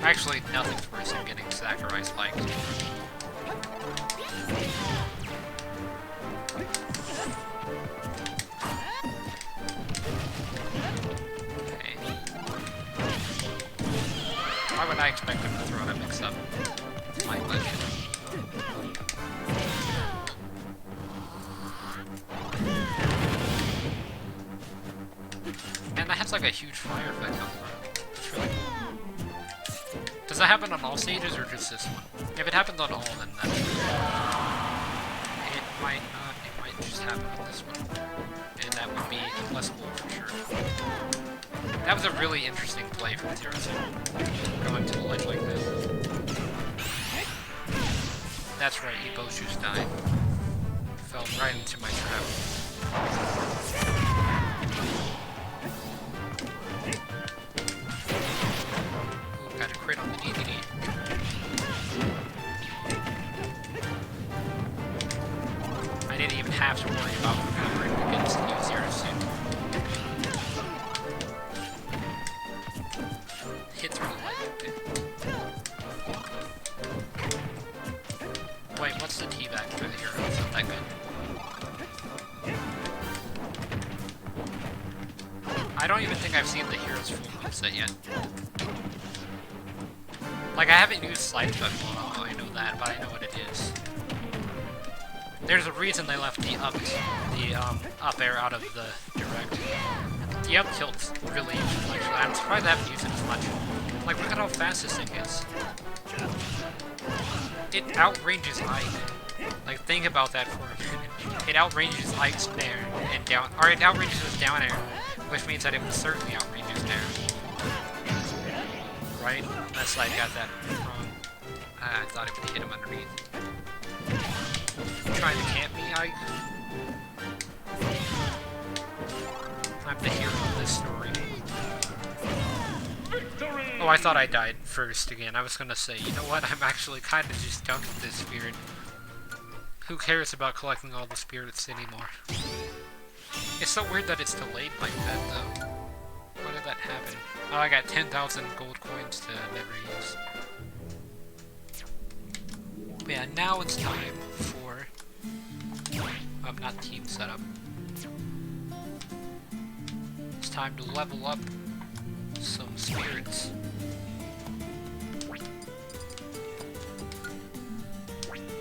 Actually, nothing's worse than getting Sakurai Spiked. Why would I expect him to throw that mix up? It's my question. And that has like a huge fire effect on the road. It's really cool. Does that happen on all stages or just this one? If it happens on all, then that's... It might not. It might just happen on this one. And that would be less cool for sure. That was a really interesting play from Terrace. Going to the ledge like that. That's right, he both just died. Fell right into my trap. Ooh, got a crit on the DVD. I didn't even have to worry about remembering to get to use Zero Suit. Hit through the ledge. Okay. Wait, what's the teabag for the hero? It's not that good. I don't even think I've seen the hero's full moveset yet. Like, I haven't used Slide Special at all, I know that, but I know what it is. There's a reason they left the up air out of the direct. The up tilt's really useful, actually. I'm surprised I haven't used it as much. Like, look at how fast this thing is. It outranges Ike. Like, think about that for a minute. It outranges Ike's nair and down, or it outranges his down air, which means that it will certainly outrange his nair. Right? That's like, got that wrong. I thought it would hit him underneath. Trying to camp me, Ike? I'm the hero of this story. Victory! Oh, I thought I died first again. I was gonna say, you know what? I'm actually kind of just done with this spirit. Who cares about collecting all the spirits anymore? It's so weird that it's delayed like that, though. Why did that happen? Oh, I got 10,000 gold coins to never use. But yeah, now it's time for... not team setup. It's time to level up some spirits.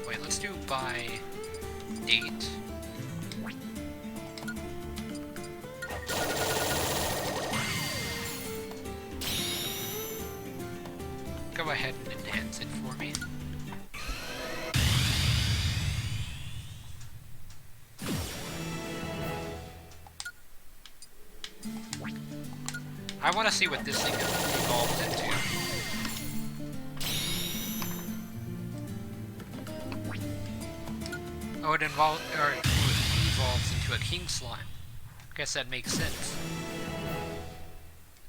Wait, let's do by date. Go ahead and enhance it for me. I want to see what this thing evolves into. Oh, it evolves into a king slime. Guess that makes sense.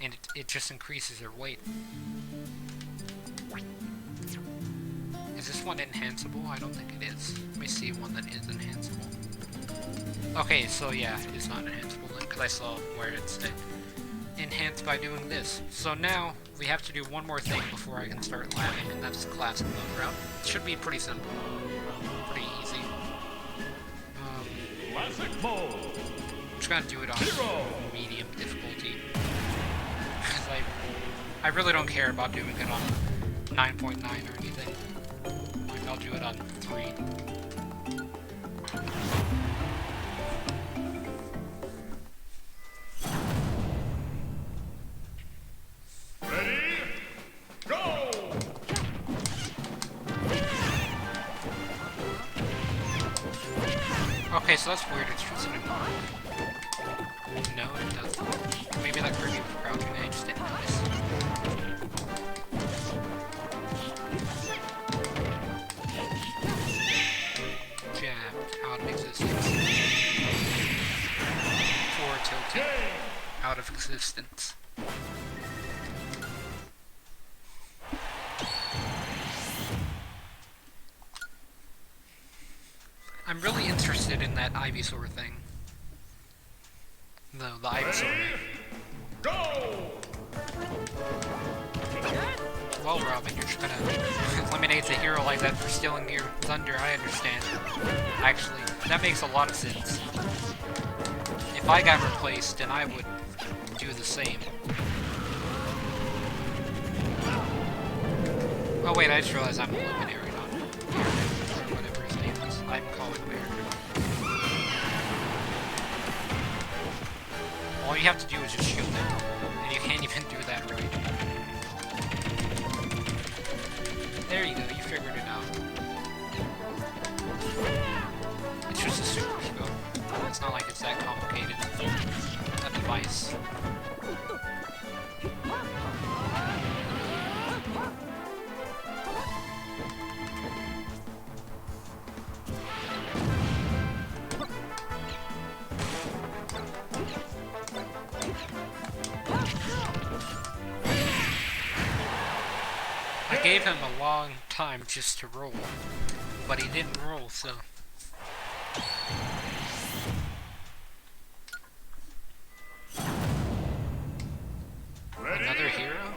And it just increases their weight. Is this one enhanceable? I don't think it is. Let me see one that is enhanceable. Okay, so yeah, it is not enhanceable then, because I saw where it said enhanced by doing this. So now, we have to do one more thing before I can start laughing, and that's the classic mode route. It should be pretty simple. Pretty easy. Classic mode. I'm just gonna do it on Hero. medium difficulty. Because I really don't care about doing it on 9.9 or anything. Like, I'll do it on 3. Ready? Go! Okay, so that's weird. It's just an no, it doesn't. Maybe that Kirby was crouching and I just didn't notice. Jab, out of existence. Forward tilting, out of existence. I'm really interested in that Ivysaur thing. No, the Ivysaur. Go! Well, Robin, you're just gonna eliminate the hero like that for stealing your thunder. I understand. Actually, that makes a lot of sense. If I got replaced, then I would do the same. Oh wait, I just realized I'm a Luminary, not or whatever his name is. I'm calling Bear. All you have to do is just shield it, and you can't even do that right. There you go, you figured it out. It's just a super scope. It's not like it's that complicated. A device. I gave him a long time just to roll, but he didn't roll, so... Ready? Another hero?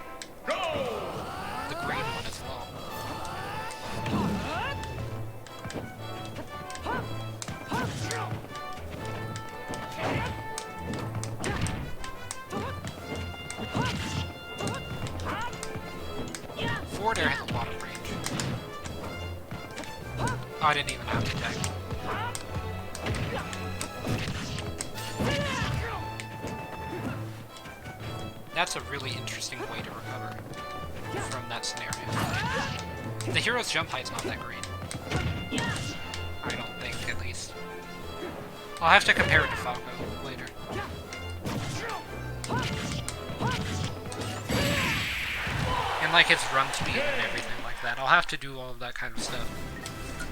Go! The green one as well. Forward air has a lot of range. Oh, I didn't even have to attack. That's a really interesting way to recover from that scenario. The hero's jump height's not that great. I don't think, at least. I'll have to compare it to Falco later. And like its run speed and everything like that. I'll have to do all of that kind of stuff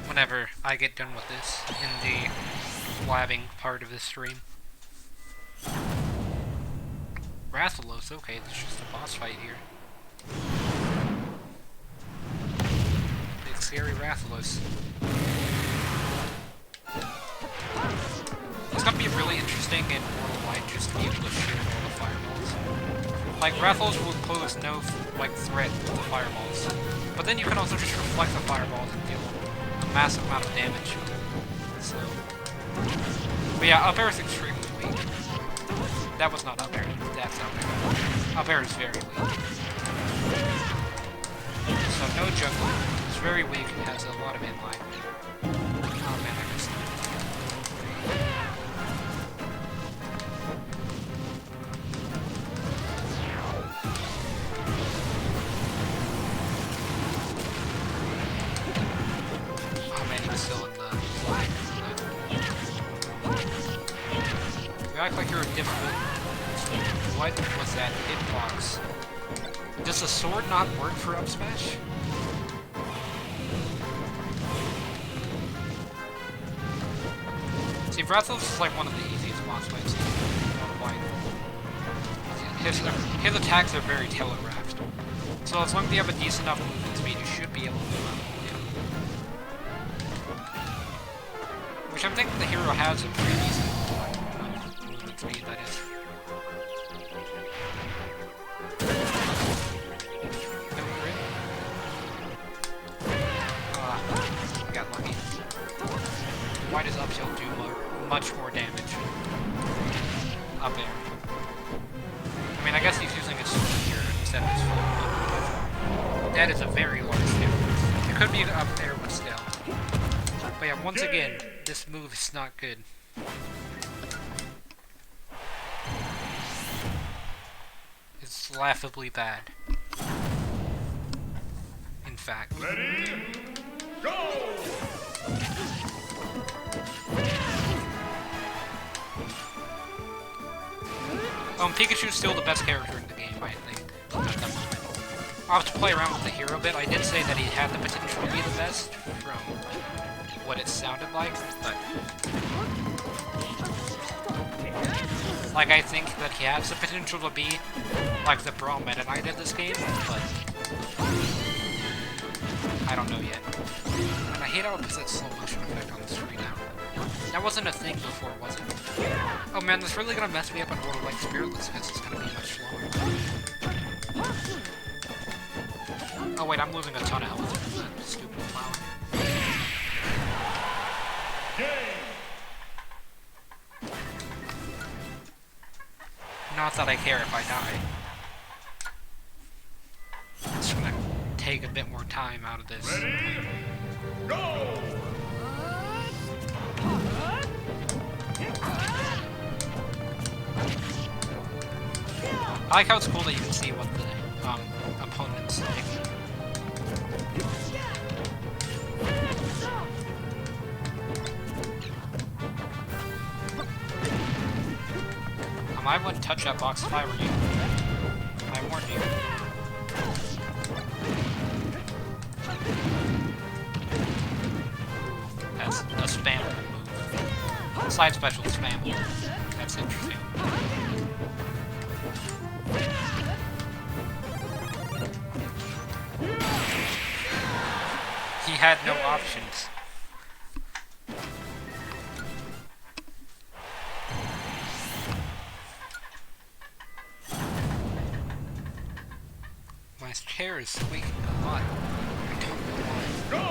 whenever I get done with this in the blabbing part of this stream. Rathalos, okay, there's just a boss fight here. Big scary Rathalos. It's gonna be really interesting in Mortal Light just to be able to shoot all the fireballs. Like, Rathalos will pose no, like, threat with the fireballs. But then you can also just reflect the fireballs and deal a massive amount of damage. So... But yeah, up air is extremely weak. That was not up air. That's up air. Up air is very weak. So no juggling. It's very weak and has a lot of inline. Oh man, I missed it. Oh man, he was still in the flag. You act like you're a difficult. What was that hitbox? Does the sword not work for up smash? See, Rathalos is like one of the easiest boss fights in Mortal Light. His attacks are very telegraphed. So as long as you have a decent enough movement speed, you should be able to level him. Which I'm thinking the hero has a pretty decent movement speed, that is. Got lucky. Why does uphill do much more damage. Up air. I mean, I guess he's using his spear instead of his full. That is a very large difference. It could be up air, but still. But yeah, once again, this move is not good. It's laughably bad. In fact. Ready? Go! Pikachu's still the best character in the game, I think, at the moment. I'll have to play around with the hero a bit. I did say that he had the potential to be the best, from what it sounded like, but... Like, I think that he has the potential to be, like, the Brawl Meta Knight of this game, but... I don't know yet. And I hate how it puts that slow motion effect on the screen now. That wasn't a thing before, was it? Oh man, that's really gonna mess me up on World of Light Spiritless, because it's gonna be much slower. Oh wait, I'm losing a ton of health from that stupid flower. Not that I care if I die. It's gonna take a bit more time out of this. Ready? Go! I like how it's cool that you can see what the opponent's like. I wouldn't touch that box if I were you. I warned you. That's a spam move. Side special spam move. That's interesting. He had no options. My chair is squeaking a lot. I don't know why. Go!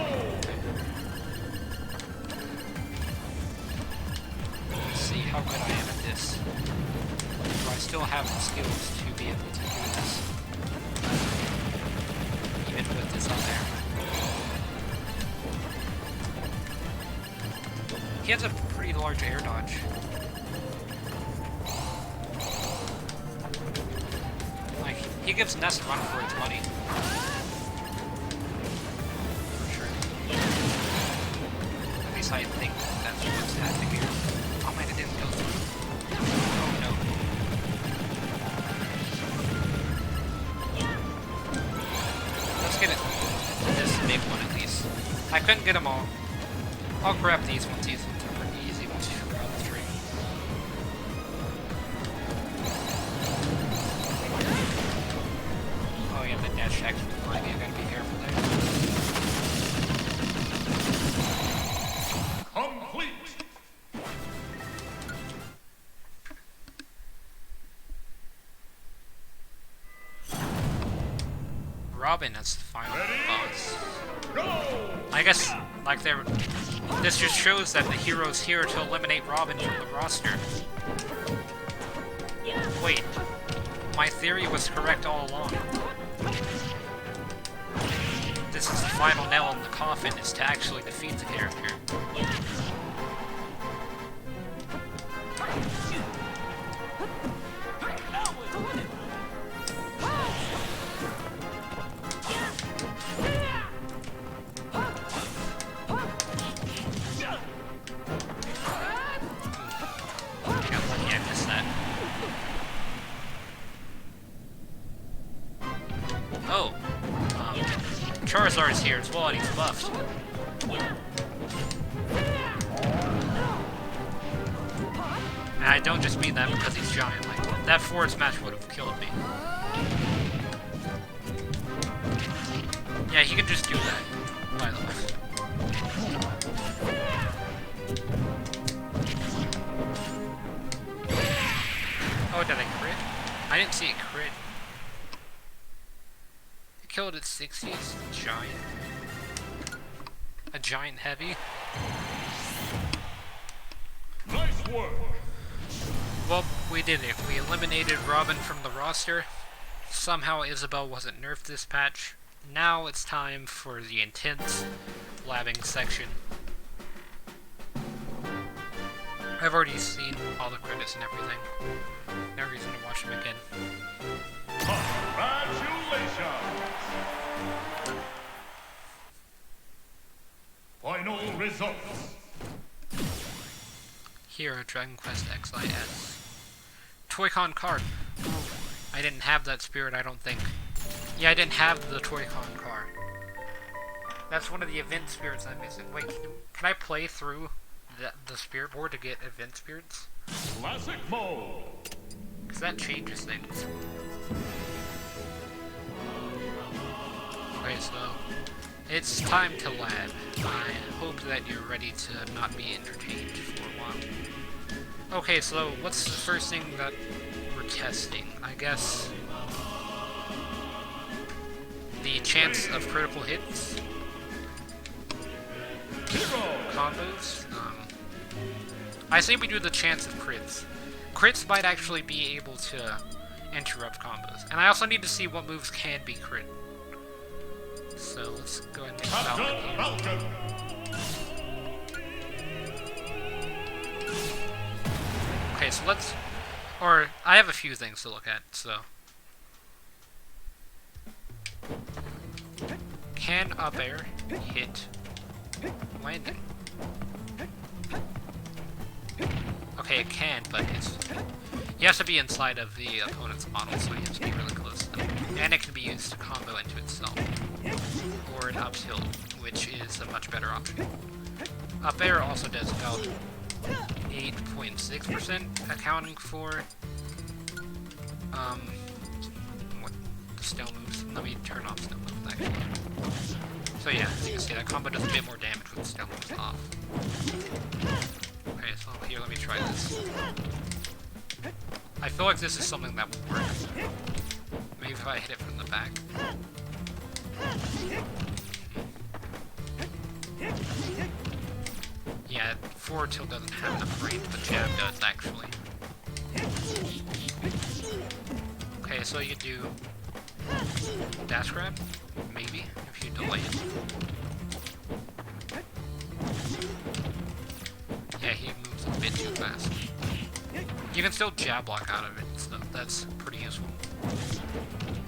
Let's see how good I am at this. Do I still have the skills to be able to do this? Even with this on there. He has a pretty large air dodge. Like, he gives Ness a run for its money. For sure. At least I think that's what's happening here. Oh man, it didn't go through. Oh no. Let's get it. This big one at least. I couldn't get them all. I'll grab these ones. These ones are pretty easy once you figure out the tree. Oh yeah, the dash attack's really laggy. I gotta be careful there. Complete! Robin as the final boss. Go! I guess, like, this just shows that the hero's here to eliminate Robin from the roster. Wait, my theory was correct all along. This is the final nail in the coffin, is to actually defeat the character. Oh, Charizard's here as well, and he's buffed. And I don't just mean that because he's giant. Like, that forward smash would have killed me. Yeah, he can just do that, by the way. Oh, did I crit? I didn't see it crit. Killed at 60, it's giant. A giant heavy. Nice work. Well, we did it. We eliminated Robin from the roster. Somehow Isabel wasn't nerfed this patch. Now it's time for the intense labbing section. I've already seen all the credits and everything. No reason to watch them again. Congratulations! Final results. Here, Dragon Quest XIS. Toy-Con card. Ooh, I didn't have that spirit, I don't think. Yeah, I didn't have the Toy-Con card. That's one of the event spirits I'm missing. Wait, can I play through the spirit board to get event spirits? Classic mode. Because that changes things. Okay, so it's time to lab. I hope that you're ready to not be entertained for a while. Okay, so what's the first thing that we're testing? I guess the chance of critical hits, combos. I say we do the chance of crits. Crits might actually be able to interrupt combos, and I also need to see what moves can be crit. So let's go ahead and get Falcon here. Okay, so let's... Or, I have a few things to look at, so... Can up air hit landing? Okay, it can, but it's... You have to be inside of the opponent's model, so you have to be really close to them. And it can be used to combo into itself. Or an up tilt, which is a much better option. Up air also does about 8.6%, accounting for what the stealth moves. Let me turn off stealth moves actually. So yeah, as you can see, that combo does a bit more damage with stealth moves off. Okay, so here, let me try this. I feel like this is something that will work. Maybe if I hit it from the back. Yeah, forward tilt doesn't have enough range, but jab does actually. Okay, so you do dash grab, maybe, if you delay it. Yeah, he moves a bit too fast. You can still jab block out of it, so that's pretty useful.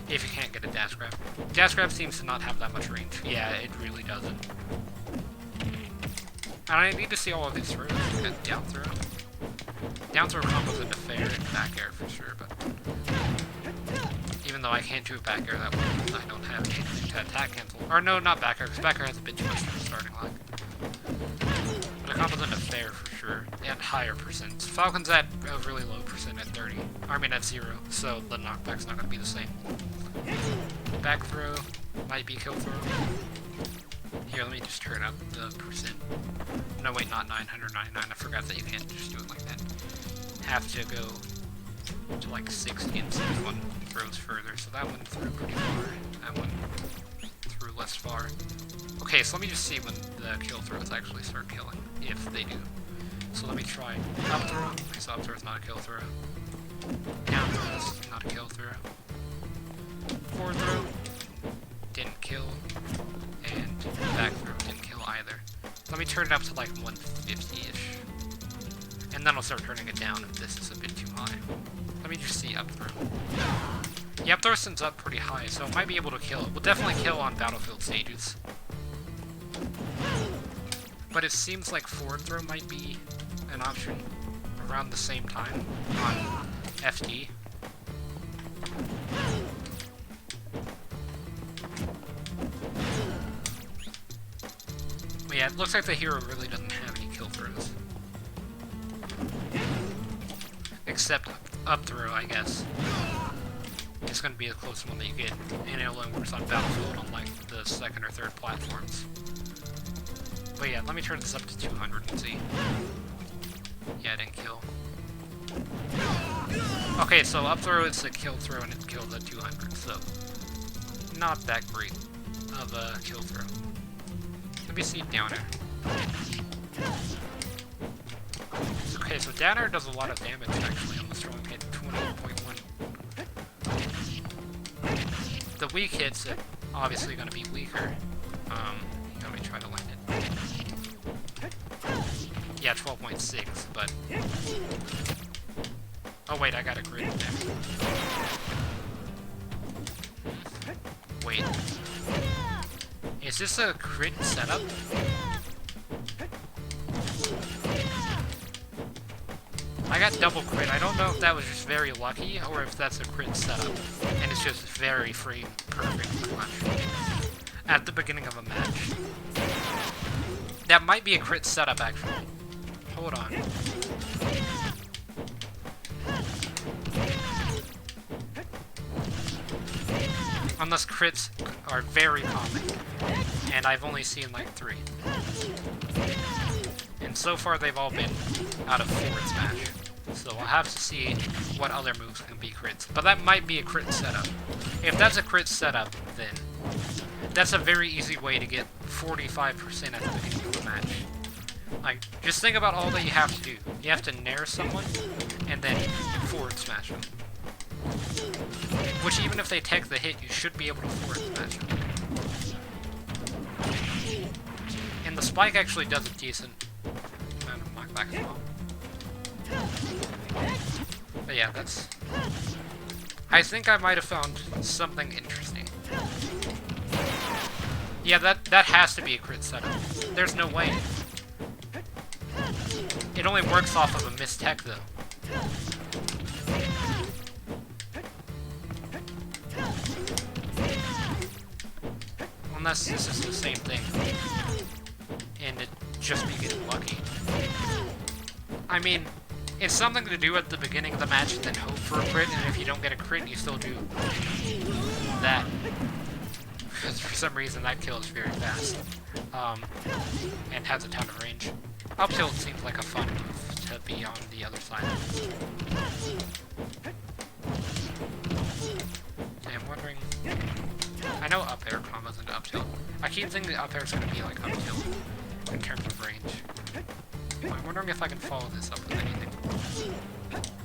If you can't get a dash grab. Dash grab seems to not have that much range. Yeah, it really doesn't. And I need to see all of these throws. Down throw. Down throw combos into fair and back air for sure, but... Even though I can't do a back air that well, I don't have anything to attack cancel. Or no, not back air, because back air has a bit too much for the starting line. But it combos into fair for sure, and higher percents. Falcon's at a really low percent at 30. I mean at 0, so the knockback's not going to be the same. Back throw might be kill throw. Here, let me just turn up the percent. No, wait, not 999. I forgot that you can't just do it like that. Have to go to like 60 and see if one throws further. So that one threw pretty far. That one threw less far. Okay, so let me just see when the kill throws actually start killing, if they do. So let me try up throw. Okay, so up throw is not a kill throw. Down throw is not a kill throw. Forward throw didn't kill. And back throw didn't kill either. Let me turn it up to like 150-ish. And then I'll start turning it down if this is a bit too high. Let me just see up throw. Yeah, up throw sends up pretty high, so it might be able to kill. It will definitely kill on battlefield stages. But it seems like forward throw might be an option around the same time on FD. But yeah, it looks like the hero really doesn't have any kill throws. Except up throw, I guess. It's going to be the closest one that you get, and it only works on Battlefield on like the second or third platforms. But yeah, let me turn this up to 200 and see. Yeah, it didn't kill. Okay, so up throw is a kill throw and it killed at 200, so not that great of a kill throw. Let me see down air. Okay, Okay, so Danner does a lot of damage actually on the strong hit, 20.1. The weak hits are obviously going to be weaker. Let me try to land it. Yeah, 12.6, but... Oh wait, I got a crit there. Wait. Is this a crit setup? I got double crit. I don't know if that was just very lucky, or if that's a crit setup. And it's just very frame perfect, pretty much. At the beginning of a match. That might be a crit setup, actually. Hold on. Unless crits are very common. And I've only seen like 3. And so far they've all been out of forward smash. So we'll have to see what other moves can be crits. But that might be a crit setup. If that's a crit setup, then that's a very easy way to get 45% at the beginning of the match. Like, just think about all that you have to do. You have to nair someone, and then forward smash them. Which, even if they take the hit, you should be able to forward smash them. And the spike actually does a decent amount of knockback as well. But yeah, that's... I think I might have found something interesting. Yeah, that has to be a crit setup. There's no way. It only works off of a missed tech, though. Unless this is the same thing. And it just be getting lucky. I mean, it's something to do at the beginning of the match and then hope for a crit, and if you don't get a crit, you still do that. Because for some reason that kills very fast. And has a ton of range. Up tilt seems like a fun move to be on the other side of. Okay, I'm wondering... I know up air combos into up tilt. I keep thinking the up air is going to be like up tilt in terms of range. I'm wondering if I can follow this up with anything.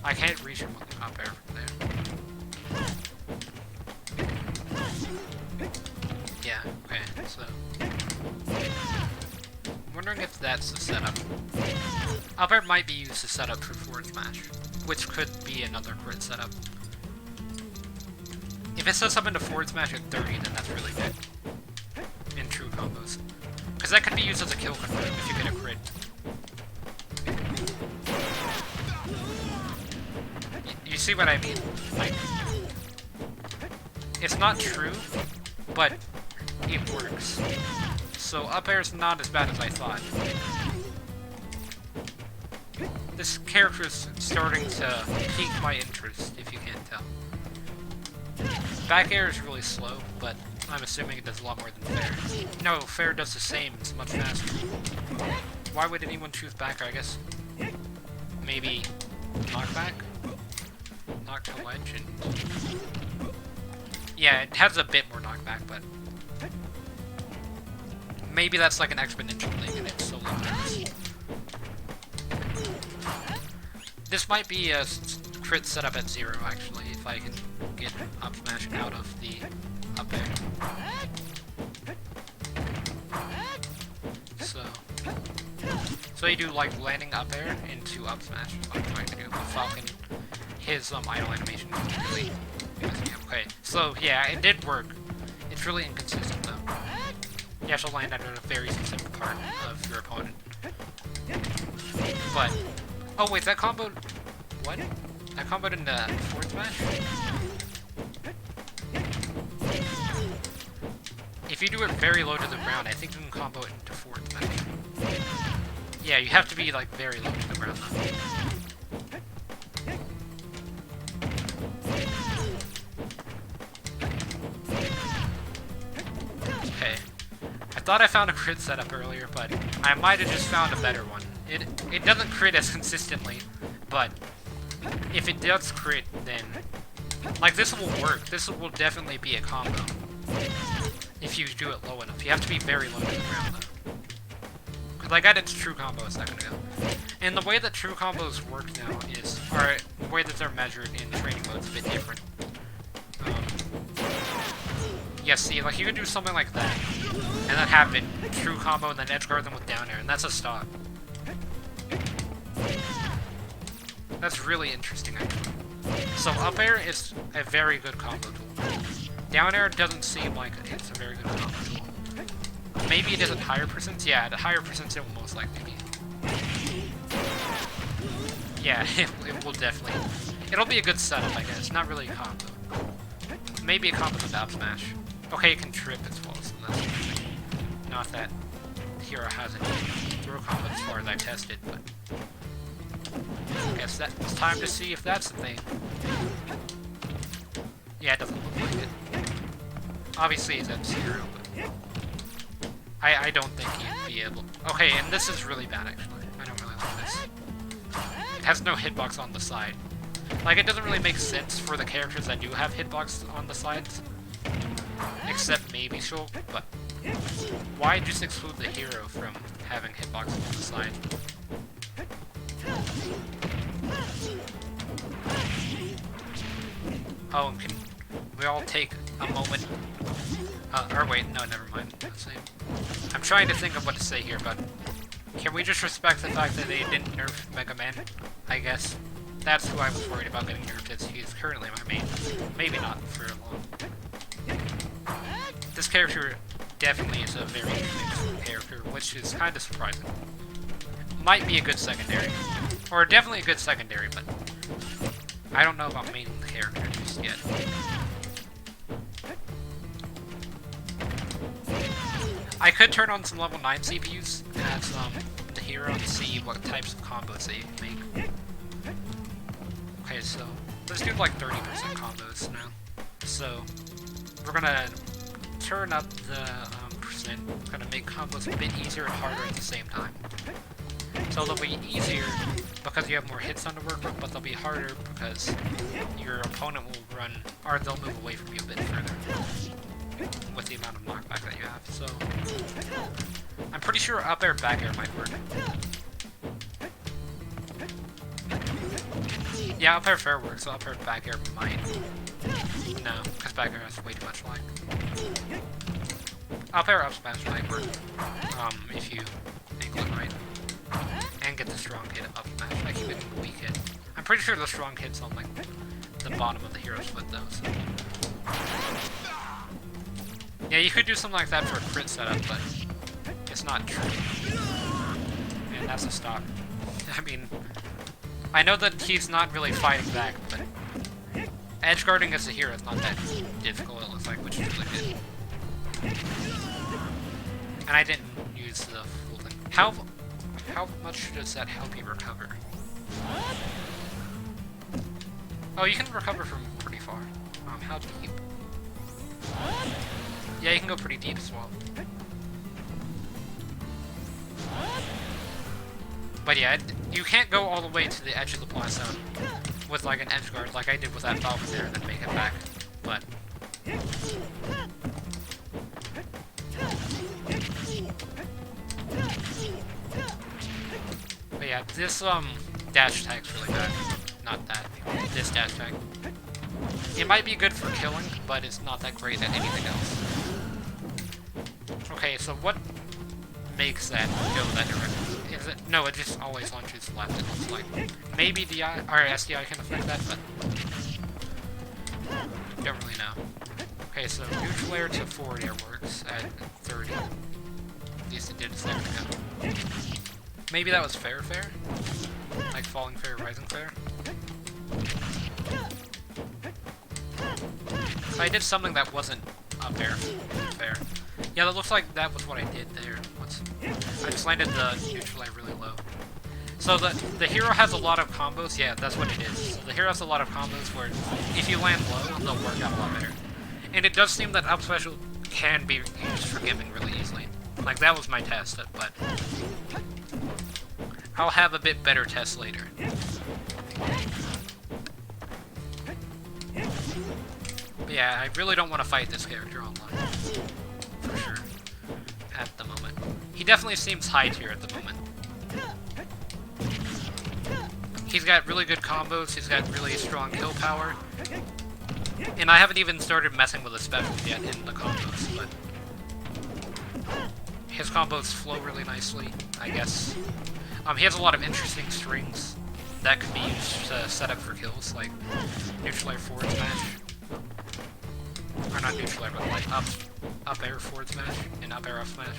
I can't reach him with an up air from there. Yeah, okay, so... I'm wondering if that's the setup. Up air might be used to set up for forward smash, which could be another crit setup. If it sets up into forward smash at 30, then that's really good. In true combos. Because that could be used as a kill confirm if you get a crit. You see what I mean? Like, it's not true, but it works. So up air is not as bad as I thought. This character is starting to pique my interest, if you can't tell. Back air is really slow, but I'm assuming it does a lot more than fair. No, fair does the same, it's much faster. Why would anyone choose back air? I guess maybe knockback? Knock to ledge and... Yeah, it has a bit more knockback, but... Maybe that's like an exponential thing and it's so low. This might be a crit setup at 0, actually, if I can get up smash out of the up air. So you do like landing up air into up smash, is what I'm trying to do. But Falcon, his idle animation is really messing up. Okay, so yeah, it did work. It's really inconsistent though. You have to land under a very specific part of your opponent. But, oh wait, that combo, what? That comboed into forward smash? If you do it very low to the ground, I think you can combo it into forward smash. Yeah, you have to be like very low to the ground though. Okay. I thought I found a crit setup earlier, but I might have just found a better one. It doesn't crit as consistently, but if it does crit, then like this will work. This will definitely be a combo if you do it low enough. You have to be very low to the ground though. Cause like I did true combo a second ago. And the way that true combos work now is, or the way that they're measured in training mode is a bit different. Yeah, see, like you could do something like that, and then have it true combo and then edge guard them with down air, and that's a stock. That's really interesting, actually. So up air is a very good combo tool. Down air doesn't seem like it's a very good combo tool. Maybe it is at higher percents? Yeah, at higher percents it will most likely be. Yeah, it will definitely. It'll be a good setup, I guess. Not really a combo. Maybe a combo with up smash. Okay, it can trip as well, so that's interesting. Not that Hero has any throw combo as far as I tested, but I guess it's time to see if that's the thing. Yeah, it doesn't look like it. Obviously, it's at 0, but I don't think he'd be able. Okay, and this is really bad, actually. I don't really like this. It has no hitbox on the side. Like, it doesn't really make sense for the characters that do have hitbox on the sides. Except maybe Shulk, but why just exclude the hero from having hitbox on the side? Oh, and can we all take a moment? Or wait, no, never mind. I'm trying to think of what to say here, but can we just respect the fact that they didn't nerf Mega Man? I guess. That's who I was worried about getting nerfed, as he is currently my main. Maybe not for long. This character definitely is a very interesting character, which is kind of surprising. Might be a good secondary. Or definitely a good secondary, but I don't know about maining the character just yet. I could turn on some level 9 CPUs as the hero to see what types of combos they make. Okay, so let's do like 30% combos now. So we're gonna turn up the percent. We're gonna make combos a bit easier and harder at the same time. So they'll be easier because you have more hits on the work with, but they'll be harder because your opponent will run, or they'll move away from you a bit further with the amount of knockback that you have. So I'm pretty sure up air, back air might work. Yeah, up air fair works, so up air, back air might. No, because back air has way too much lag. Up air, up smash might work, if you angle it right. And get the strong hit up smash. I keep getting the weak hit. I'm pretty sure the strong hit's on like the bottom of the hero's foot though, so. Yeah, you could do something like that for a crit setup, but it's not true. And that's a stock. I mean, I know that he's not really fighting back, but edge guarding as a hero is not that difficult, it looks like, which is really good. And I didn't use the full thing. How much does that help you recover? Oh, you can recover from pretty far. How deep? Yeah, you can go pretty deep as well. But yeah, you can't go all the way to the edge of the blast zone with like an edge guard like I did with that Falcon there and then make it back. But yeah, this dash tag's really bad. Not that. This dash tag. It might be good for killing, but it's not that great at anything else. Okay, so what makes that go that direction? Is it? No, it just always launches left, it looks like. Maybe DI or SDI can affect that, but don't really know. Okay, so neutral air to forward air works at 30. At least it did a second ago. Maybe that was fair? Like falling fair, rising fair? So I did something that wasn't up air fair. Yeah, that looks like that was what I did there. I just landed the neutral air really low. So the hero has a lot of combos. Yeah, that's what it is. So the hero has a lot of combos where if you land low, they'll work out a lot better. And it does seem that up special can be used for giving really easily. Like, that was my test, but I'll have a bit better test later. But yeah, I really don't want to fight this character online. For sure. At the moment. He definitely seems high tier at the moment. He's got really good combos, he's got really strong kill power. And I haven't even started messing with the specials yet in the combos, but his combos flow really nicely, I guess. He has a lot of interesting strings that could be used to set up for kills, like neutral air forward smash. Or not neutral air, but like up air forward smash and up air up smash.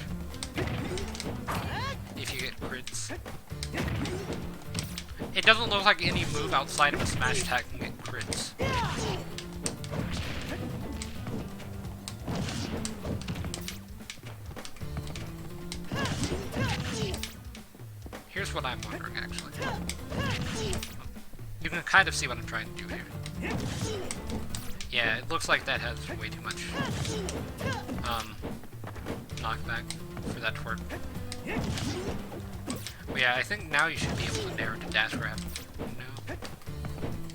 If you get crits. It doesn't look like any move outside of a smash attack can get crits. Here's what I'm wondering, actually. You can kind of see what I'm trying to do here. Yeah, it looks like that has way too much knockback for that to work. But yeah, I think now you should be able to narrow to dash grab. No.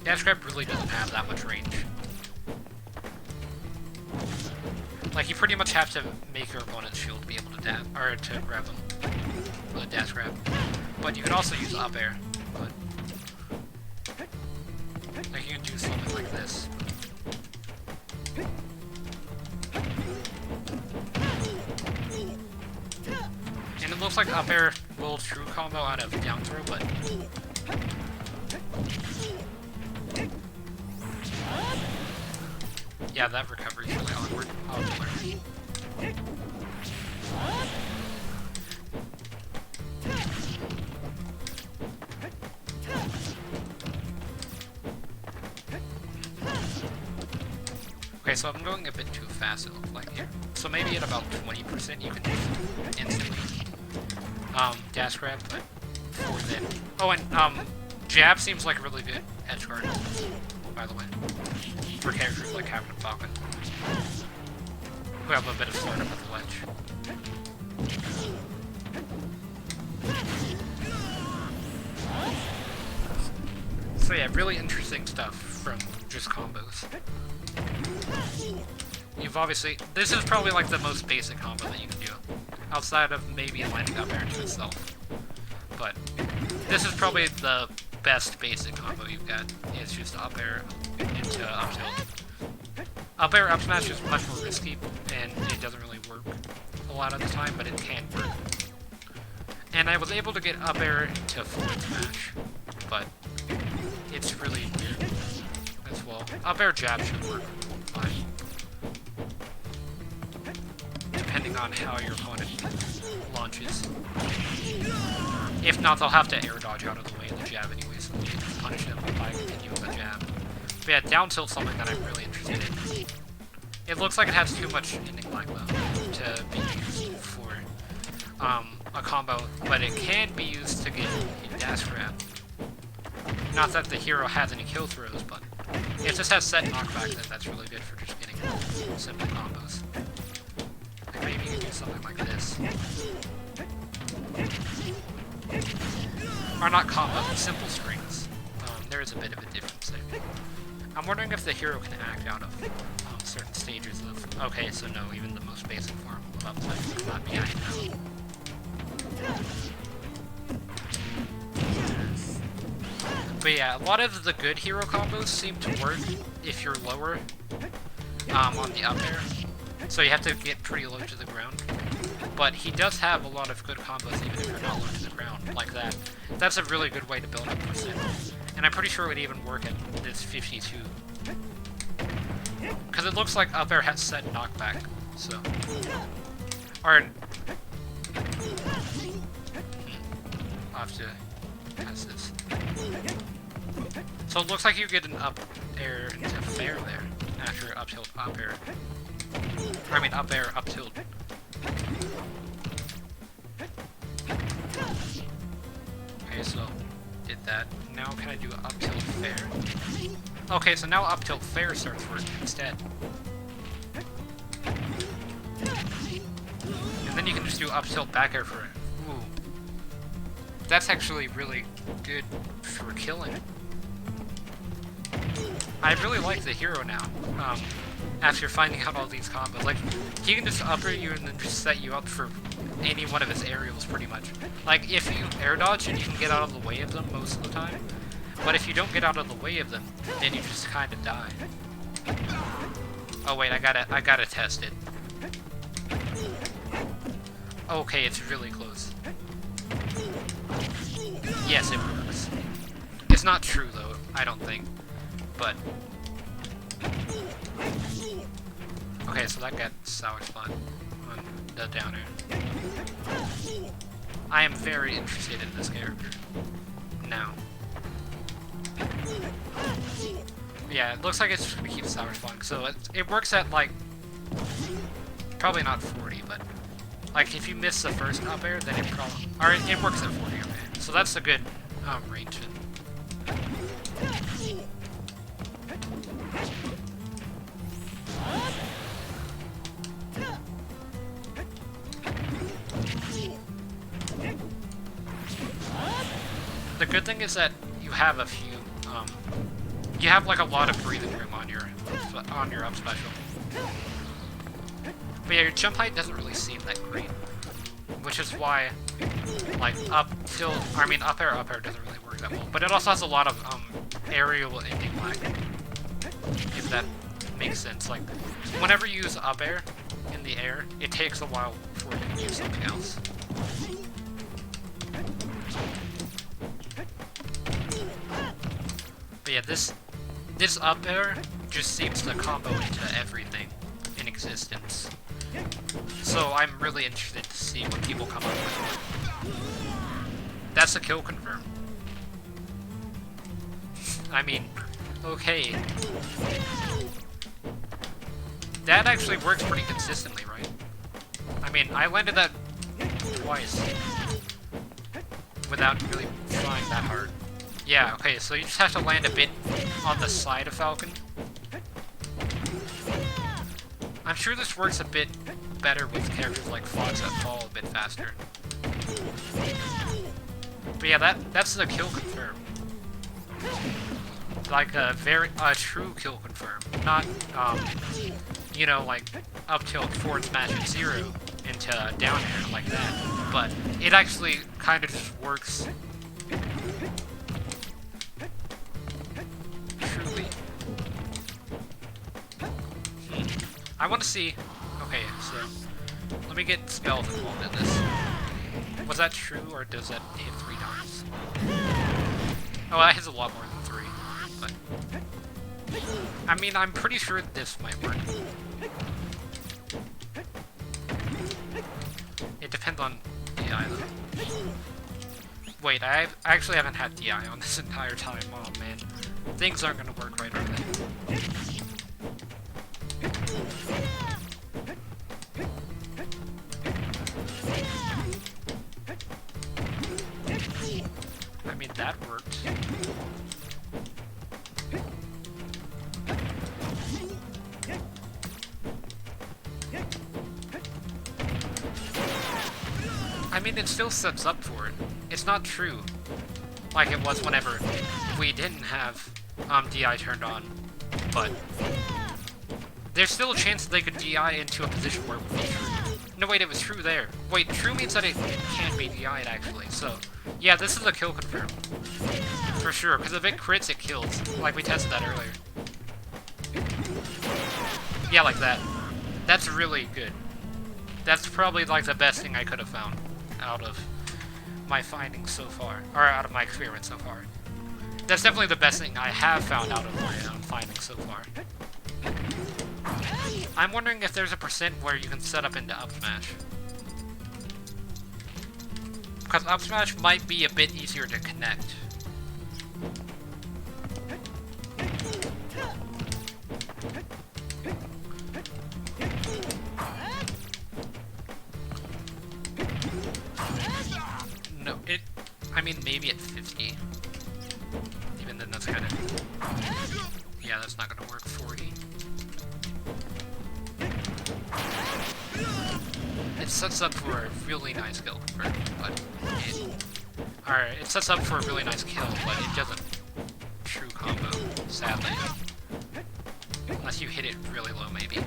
Dash grab really doesn't have that much range. Like, you pretty much have to make your opponent's shield be able to dab, or to grab them with a dash grab. But you can also use up air, but like you can do something like this. And it looks like up air will true combo out of down throw, but yeah, that recovery is really awkward. I'll have to learn. Okay, so I'm going a bit too fast, it looks like here. So maybe at about 20% you can just instantly dash grab, but for then. Oh, and jab seems like a really good edge guard, by the way, for characters like Captain Falcon, who have a bit of startup at the ledge. So yeah, really interesting stuff from just combos. You've obviously... This is probably like the most basic combo that you can do, outside of maybe landing up air to itself. But this is probably the best basic combo you've got. It's just up air into up tilt. Up air up smash is much more risky, and it doesn't really work a lot of the time, but it can work. And I was able to get up air into forward smash, but it's really weird as well. Up air jab should work fine, depending on how your opponent launches. If not, they'll have to air dodge out of the way of the jab anyway, so you can punish them by continuing the jab. But yeah, down tilt's something that I'm really interested in. It looks like it has too much ending lag though to be used for a combo, but it can be used to get a dash grab. Not that the hero has any kill throws, but if this has set knockback, then that's really good for just getting simple combos. Like maybe you can do something like this. Or not combos, but simple strings. There is a bit of a difference there. I'm wondering if the hero can act out of certain stages of... Okay, so no, even the most basic form of upside would not be acting out. But yeah, a lot of the good hero combos seem to work if you're lower on the up air. So you have to get pretty low to the ground. But he does have a lot of good combos even if you're not low to the ground, like that. That's a really good way to build up percent. And I'm pretty sure it would even work at this 52. Because it looks like up air has set knockback, so... Or... I'll have to pass this. So it looks like you get an up air into fair there, after up tilt up air. I mean up air up tilt. Okay, so did that. Now can I do up tilt fair? Okay, so now up tilt fair starts working instead. And then you can just do up tilt back air for it. Ooh. That's actually really good for killing. I really like the hero now. After finding out all these combos. Like, he can just up air you and then just set you up for any one of his aerials, pretty much. Like, if you air dodge and you can get out of the way of them most of the time, But if you don't get out of the way of them, then you just kind of die. Oh wait, I gotta test it. Okay, it's really close. Yes, it works. It's not true though, I don't think. But okay, so that got sour spot on the downer. I am very interested in this character now. Yeah, it looks like it's just gonna keep sour spawning. So it works at like probably not 40, but like if you miss the first up air, then it probably it works at 40. Okay, so that's a good range. The good thing is that you have a few, you have like a lot of breathing room on your up special. But yeah, your jump height doesn't really seem that great, which is why, like up air doesn't really work that well. But it also has a lot of aerial ending lag, if that makes sense. Like whenever you use up air in the air, it takes a while before you can use something else. But yeah, this up air just seems to combo into everything in existence. So I'm really interested to see what people come up with. That's a kill confirm. I mean, okay. That actually works pretty consistently, right? I mean, I landed that twice without really trying that hard. Yeah, okay, so you just have to land a bit on the side of Falcon. I'm sure this works a bit better with characters like Fox that fall a bit faster. But yeah, that's the kill confirm. Like a true kill confirm. Not, you know, like up tilt forward smash at 0 into down air like that. But it actually kind of just works truly. I want to see. Okay, so let me get spells involved in this. Was that true, or does that hit 3 times? Oh, that hits a lot more than 3. But I mean, I'm pretty sure this might work. It depends on DI though. Wait, I actually haven't had DI on this entire time. Oh man, things aren't gonna work right, are they? I mean, that worked. I mean, it still sets up for it. It's not true, like it was whenever we didn't have DI turned on, but there's still a chance that they could DI into a position where it would be true. No, wait, it was true there. Wait, true means that it can be DI'd, actually, so yeah, this is a kill confirm. For sure, because if it crits, it kills, like we tested that earlier. Yeah, like that. That's really good. That's probably, like, the best thing I could have found out of my findings so far, or out of my experiment so far. That's definitely the best thing I have found out of my findings so far. I'm wondering if there's a percent where you can set up into up smash. Because up smash might be a bit easier to connect. No, I mean, maybe at 50. Even then, that's kind of... Yeah, that's not gonna work. 40. It sets up for a really nice kill, but alright, it sets up for a really nice kill, but it doesn't true combo, sadly. Unless you hit it really low, maybe.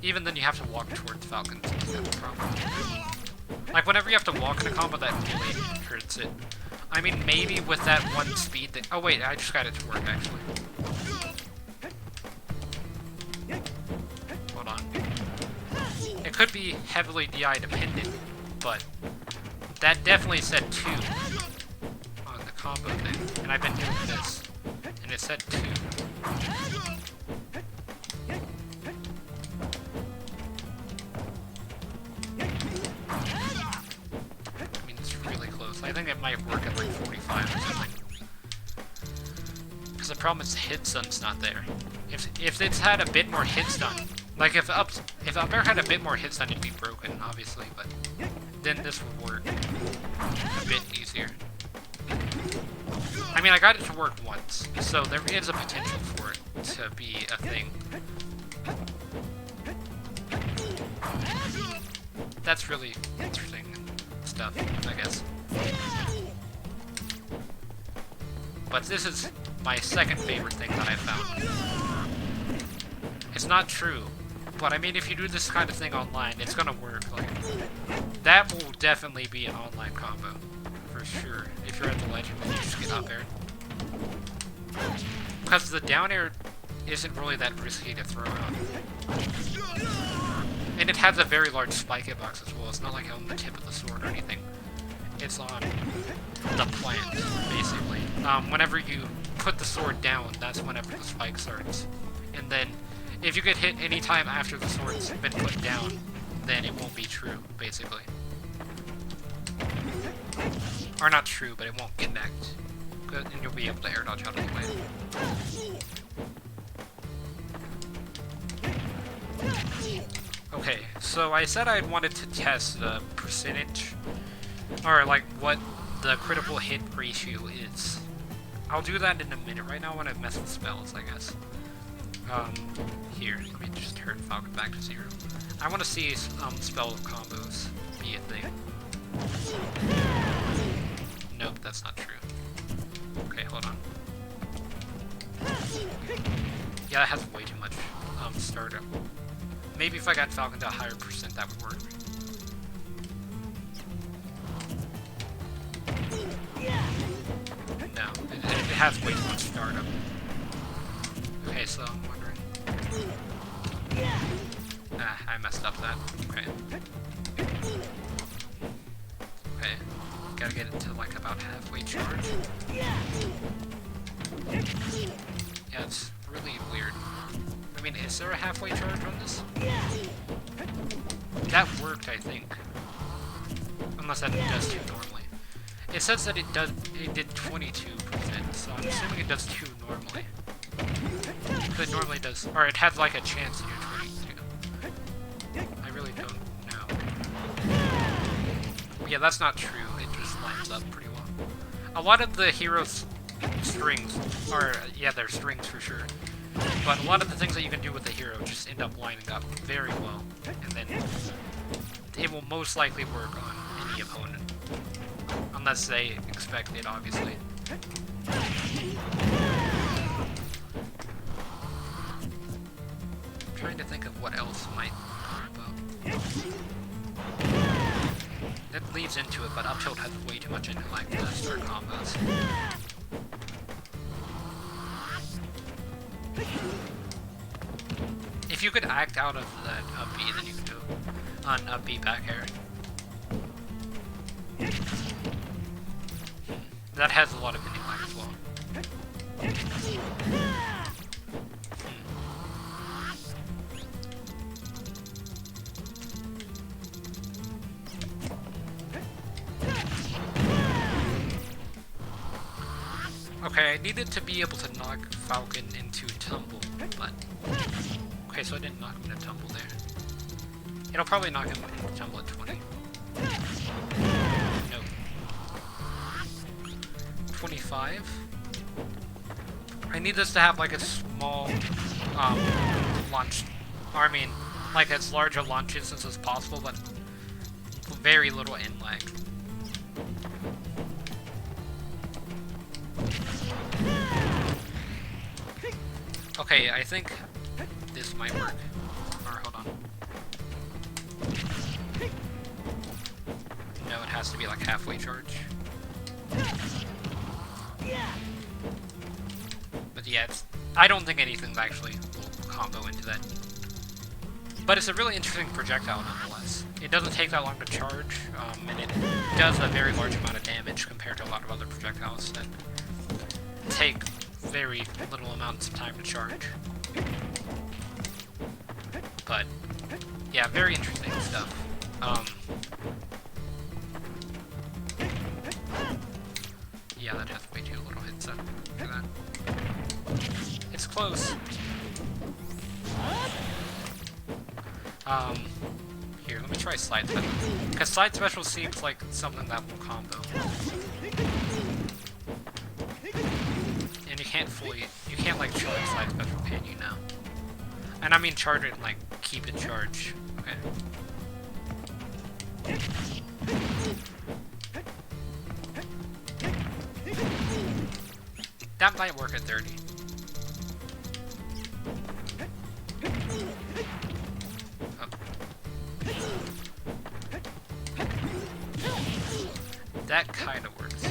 Even then, you have to walk towards Falcon, so that's the problem. Like, whenever you have to walk in a combo, that really hurts it. I mean, maybe with that one speed that... Oh, wait, I just got it to work, actually. Hold on. It could be heavily DI dependent, but that definitely said 2 on the combo thing. And I've been doing this, and it said 2. I mean, it's really close. I think it might work at like 45 or something. Because the problem is hit stun's not there. If it's had a bit more hit stun, like if up air had a bit more hit stun, it'd be broken, obviously, but then this would work a bit easier. I mean, I got it to work once, so there is a potential for it to be a thing. That's really interesting stuff, I guess. But this is my second favorite thing that I found. It's not true, but I mean, if you do this kind of thing online, it's gonna work. Like, that will definitely be an online combo, for sure, if you're at the legend and you just get up air. Because the down air isn't really that risky to throw out. And it has a very large spike hitbox as well. It's not like on the tip of the sword or anything. It's on the plant, basically. Whenever you put the sword down, that's whenever the spike starts. And then, if you get hit any time after the sword's been put down, then it won't be true, basically. Or not true, but it won't connect. Good, and you'll be able to air dodge out of the way. Okay, so I said I wanted to test the percentage, or like what the critical hit ratio is. I'll do that in a minute. Right now I want to mess with spells, I guess. Here, let me just turn Falcon back to 0. I want to see spell combos be a thing. Nope, that's not true. Okay, hold on. Yeah, it has way too much startup. Maybe if I got Falcon to a higher percent, that would work. No, it has way too much startup. Okay, so I'm wondering. Ah, I messed up that. Okay. Okay. Gotta get it to like about halfway charge. Yeah, it's really weird. I mean, is there a halfway charge on this? That worked, I think. Unless that does 2 normally. It says that it did 22%, so I'm assuming it does 2 normally. But it normally does, or it has like a chance to do 22. I really don't know. Yeah, that's not true. It just lines up pretty well. A lot of the heroes' strings are, yeah, they're strings for sure. But a lot of the things that you can do with the hero just end up lining up very well, and then it will most likely work on any opponent. Unless they expect it, obviously. I'm trying to think of what else might combo. That leads into it, but up tilt has way too much intellect to start combos. If you could act out of that up B, then you could do an up B back air. That has a lot of intellect as well. Okay, I needed to be able to knock Falcon into Tumble, but... Okay, so I didn't knock him into Tumble there. It'll probably knock him into Tumble at 20. Nope. 25? I need this to have like a small, launch... Or I mean, like as large a launch distance as possible, but very little in lag. Okay, I think this might work. Or, hold on. No, it has to be like halfway charge. But yeah, I don't think anything actually will combo into that. But it's a really interesting projectile nonetheless. It doesn't take that long to charge, and it does a very large amount of damage compared to a lot of other projectiles that take very little amounts of time to charge. But yeah, very interesting stuff. Yeah, that has way too little hit set for that. It's close. Here, let me try Slide Special. Because Slide Special seems like something that will combo. And you can't like charge Slide Special, can you now? And I mean charge it and like keep it charged. Okay. That might work at 30. Oh. That kind of works.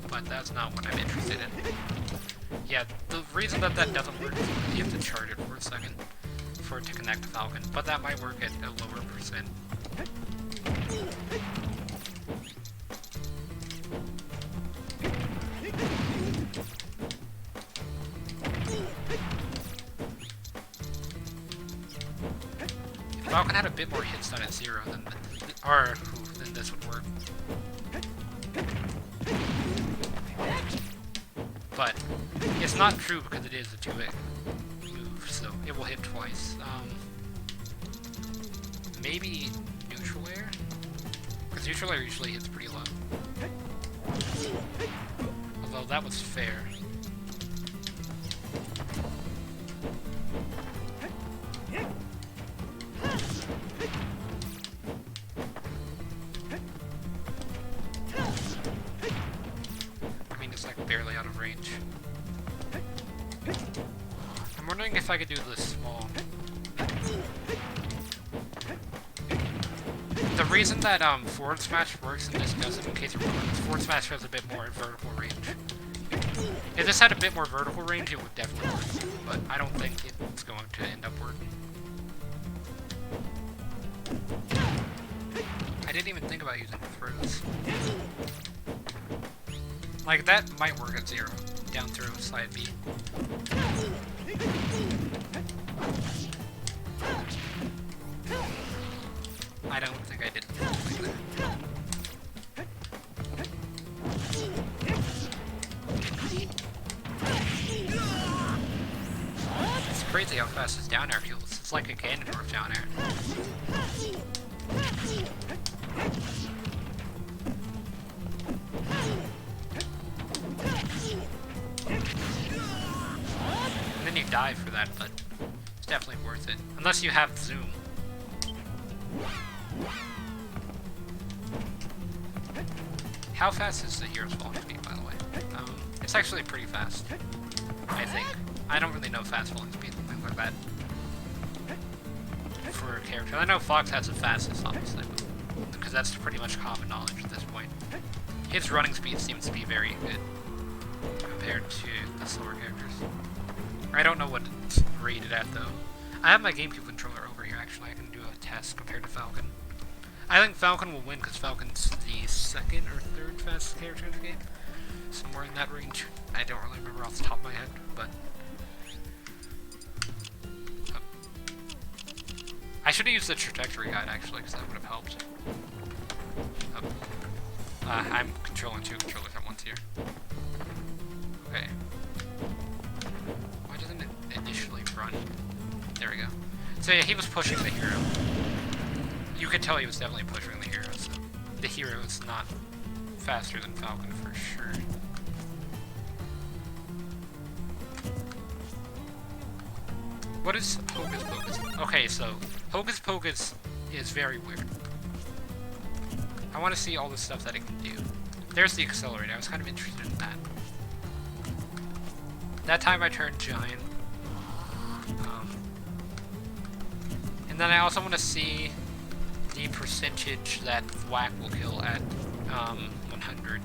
But that's not what I'm interested in. Yeah, the reason that doesn't work is you have to charge it for a second for it to connect to Falcon, but that might work at a lower percent. If Falcon had a bit more hit stun at 0, then this would work. But it's not true because it is a 2-hit move, so it will hit twice. Maybe neutral air? Because neutral air usually hits pretty low. Although that was fair. I mean, it's like barely out of range. I'm wondering if I could do this small. The reason that forward smash works and this doesn't, in case you're wondering, is forward smash has a bit more vertical range. If this had a bit more vertical range, it would definitely work, but I don't think it's going to end up working. I didn't even think about using throws. Like, that might work at 0. Down throw, slide B. I don't think I did anything like that. It's crazy how fast his down air kills. It's like a Ganondorf down air. And then you die for that, but it's definitely worth it. Unless you have Zoom. How fast is the hero's falling speed, by the way? It's actually pretty fast, I think. I don't really know fast falling speed, things like that. For a character. I know Fox has the fastest, obviously, because that's pretty much common knowledge at this point. His running speed seems to be very good compared to the slower characters. I don't know what it's rated at, though. I have my GameCube controller over here, actually. I can do a test compared to Falcon. I think Falcon will win because Falcon's the second or third fastest character in the game. Somewhere in that range. I don't really remember off the top of my head, but... I should have used the trajectory guide, actually, because that would have helped. I'm controlling 2 controllers at once here. Okay. Why doesn't it initially run? There we go. So yeah, he was pushing the hero. You could tell he was definitely pushing the hero, so the hero is not faster than Falcon for sure. What is Hocus Pocus? Okay, so Hocus Pocus is very weird. I want to see all the stuff that it can do. There's the accelerator. I was kind of interested in that. That time I turned giant. And then I also want to see the percentage that Thwack will kill at 100%. 100.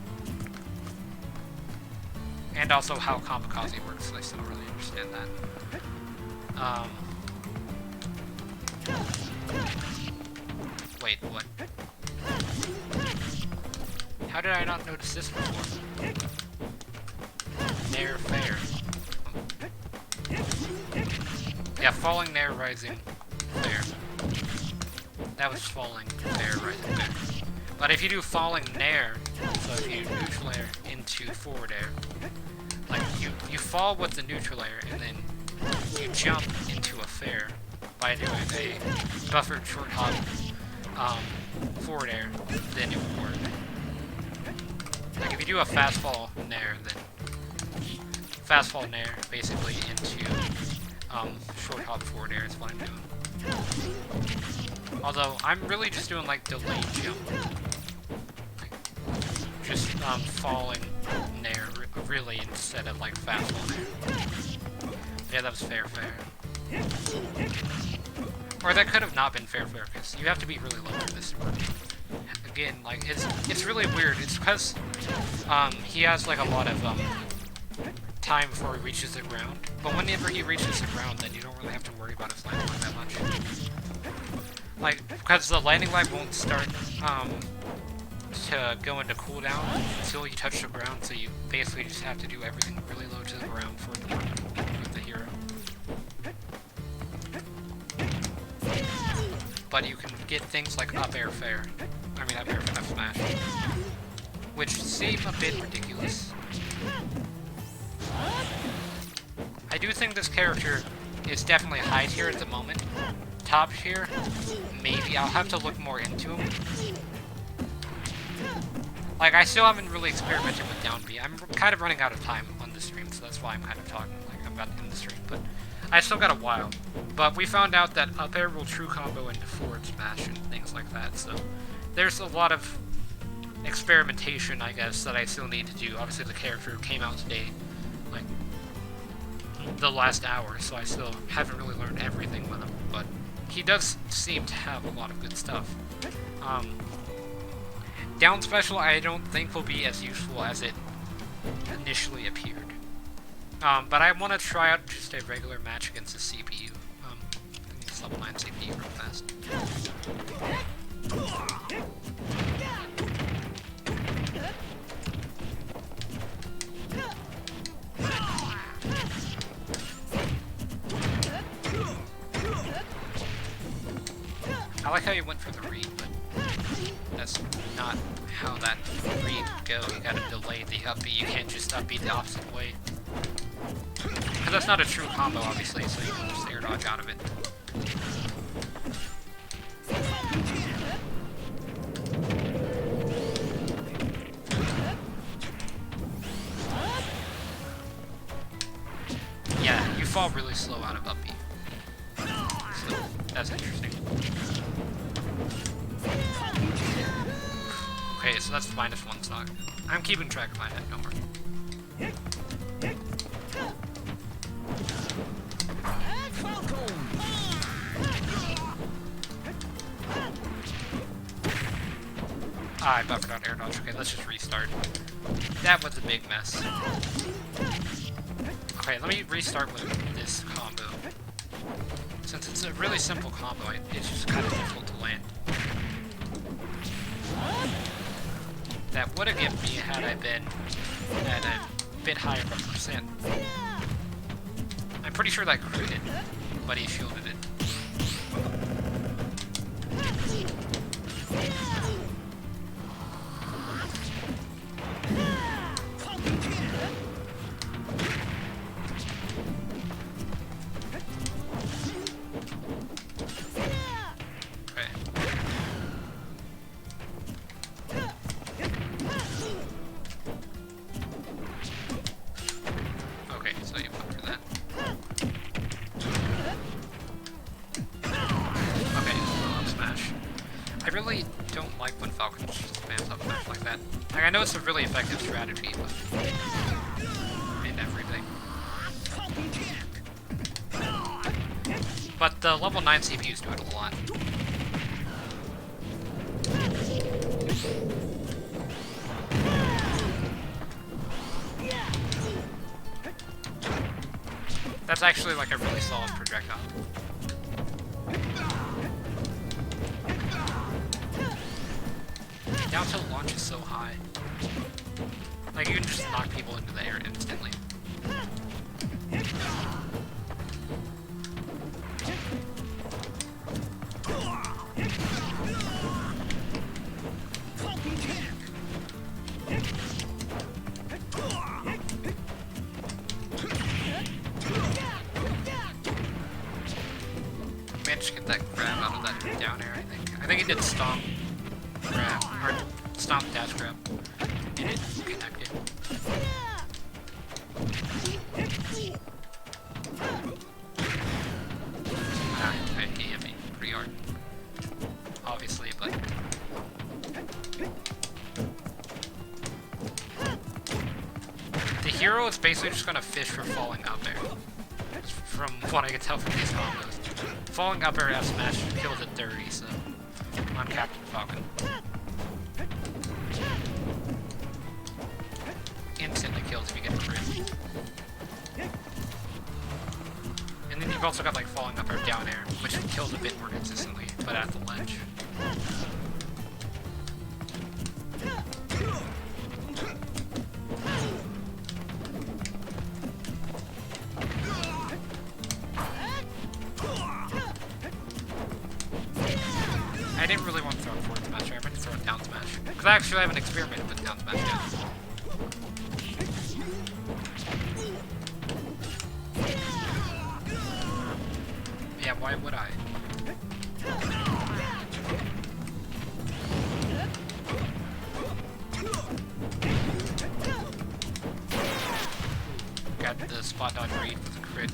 And also how Kamikaze works, I still don't really understand that. Wait, what? How did I not notice this before? Nair fair. Yeah, falling nair, rising fair. That was falling nair, rising fair. But if you do falling nair, so if you neutral air into forward air, like you fall with the neutral air and then you jump into a fair by doing a buffered short hop forward air, then it would work. Like if you do a fast fall nair, then fast fall nair basically into short hop forward air is what I'm doing. Although I'm really just doing like delayed jump, like, just falling nair really instead of like fast fall nair. Yeah, that was fair. Or that could have not been fair, because you have to be really low for this to work. Again, like, it's really weird. It's because, he has, like, a lot of, time before he reaches the ground. But whenever he reaches the ground, then you don't really have to worry about his landing line that much. Like, because the landing line won't start, to go into cooldown until you touch the ground, so you basically just have to do everything really low to the ground for it to work with the hero. But you can get things like up air fair. Up air F smash. Which seem a bit ridiculous. I do think this character is definitely high tier at the moment. Top tier, maybe. I'll have to look more into him. Like, I still haven't really experimented with down B. I'm kind of running out of time on this stream, so that's why I'm kind of talking like I'm about to end the stream. But I still got a while. But we found out that up air will true combo into forward smash and things like that, so there's a lot of experimentation, I guess, that I still need to do. Obviously, the character came out today, like, the last hour, so I still haven't really learned everything with him, but he does seem to have a lot of good stuff. Down special, I don't think will be as useful as it initially appeared. But I want to try out just a regular match against the CPU. It's level 9 CPU real fast. I like how you went for the read, but that's not how that read would go. You gotta delay the up B. You can't just up B the opposite way. Because that's not a true combo, obviously, so you can just air dodge out of it. Yeah, you fall really slow out of up B. So, that's interesting. Okay, so that's -1 stock. I'm keeping track of my head, don't worry. I buffered on air dodge. Okay, let's just restart. That was a big mess. Okay, let me restart with this combo. Since it's a really simple combo, it's just kind of difficult to land. That would have given me had I been at a bit higher of a percent. I'm pretty sure that critted, but he shielded it. I know it's a really effective strategy, but and everything. But the level 9 CPUs do it a lot. That's actually like a really solid projectile. Down tilt launch is so high. Like, you can just knock people into the air instantly. Managed to get that grab out of that down air, I think. I think he did stomp grab, or stomp dash grab, and it connected. He hit me pretty hard, obviously, but... The hero is basically just gonna fish for falling up air, from what I can tell from these combos. Falling up air F smash kills at 30, so on Captain Falcon. Instantly kills if you get a crit. And then you've also got like falling up air down air, which kills a bit more consistently, but at the ledge. I didn't really want to throw it forward smash, I meant to throw it down smash. Because I actually haven't experimented with down smash yet. Yeah, why would I? Got the spot dodge read with a crit.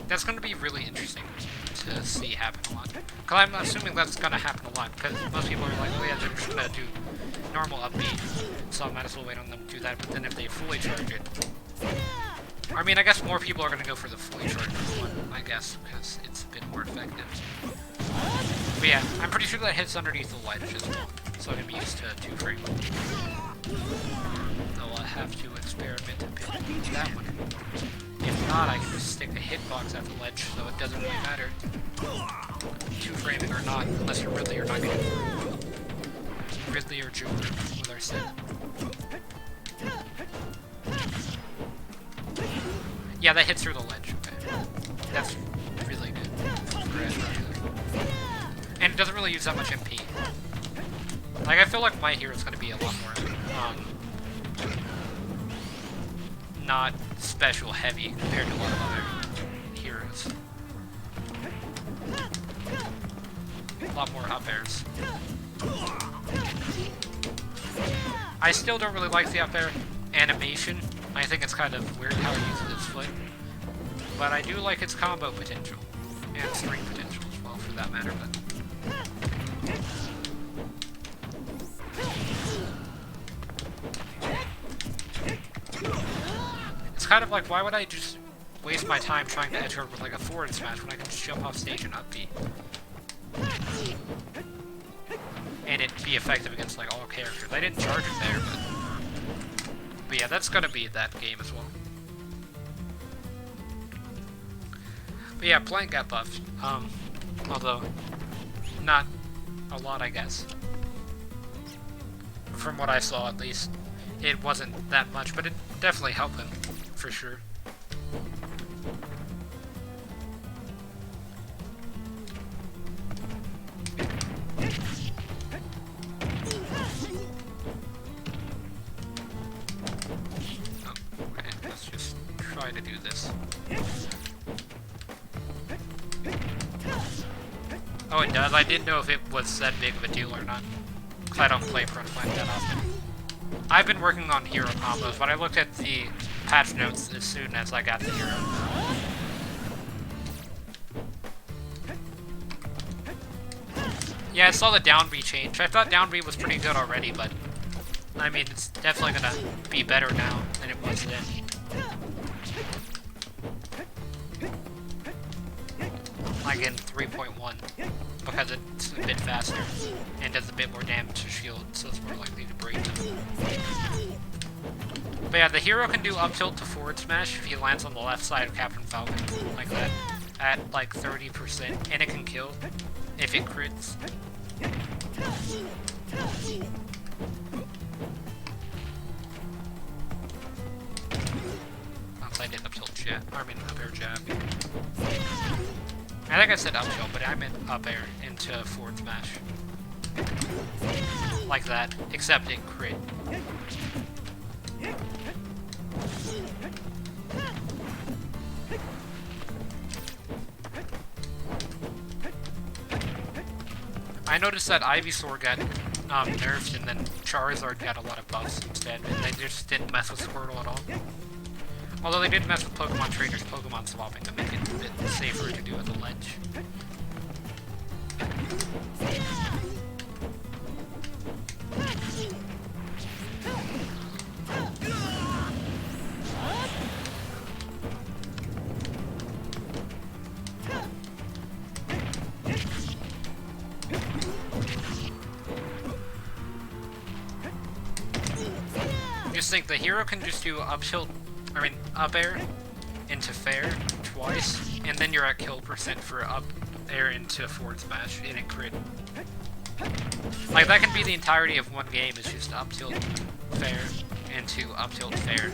That's going to be really interesting to see happen a lot. Because I'm assuming that's going to happen a lot, because most people are like, oh yeah, they're just going to do normal upbeat, so I might as well wait on them to do that, but then if they fully charge it... I mean, I guess more people are going to go for the fully charged one, I guess, because it's a bit more effective. But yeah, I'm pretty sure that hits underneath the ledge as well, so I can be used to 2-frame. Though I'll have to experiment a bit with that one. If not, I can just stick a hitbox at the ledge, so it doesn't really matter. 2-framing or not, unless you're Ridley or not getting Ridley or Joker with our set. Yeah, that hits through the ledge. Okay. That's really good. And it doesn't really use that much MP. Like, I feel like my hero's gonna be a lot more, not special heavy compared to a lot of other heroes. A lot more up airs. I still don't really like the up air animation. I think it's kind of weird how it uses its foot. But I do like its combo potential. And string potential as well, for that matter. But it's kind of like, why would I just waste my time trying to edge her with like a forward smash when I can just jump off stage and up B? And it'd be effective against like all characters. I didn't charge it there, but yeah, that's gonna be that game as well. But yeah, Blank got buffed. Although not a lot, I guess. From what I saw, at least, it wasn't that much, but it definitely helped him, for sure. Okay, let's just try to do this. Oh, it does? I didn't know if it was that big of a deal or not. Because I don't play front flank that often. I've been working on hero combos, but I looked at the patch notes as soon as I got the hero. Yeah, I saw the down B change. I thought down B was pretty good already, but I mean, it's definitely gonna be better now than it was then. like in 3.1, because it's a bit faster and does a bit more damage to shield, so it's more likely to break them. But yeah, the hero can do up tilt to forward smash if he lands on the left side of Captain Falcon, like that, at like 30%, and it can kill if it crits. Once I did up tilt jab, I mean up air jab. I think I said up tilt, but I meant up air into forward smash. Like that, except it crit. I noticed that Ivysaur got nerfed, and then Charizard got a lot of buffs instead, and they just didn't mess with Squirtle at all. Although they did mess with Pokemon trainers, Pokemon swapping to make it a bit safer to do at the ledge. Just think the hero can just do up air into fair twice, and then you're at kill percent for up air into forward smash, and it crit. Like, that can be the entirety of one game, is just up tilt fair into up tilt fair.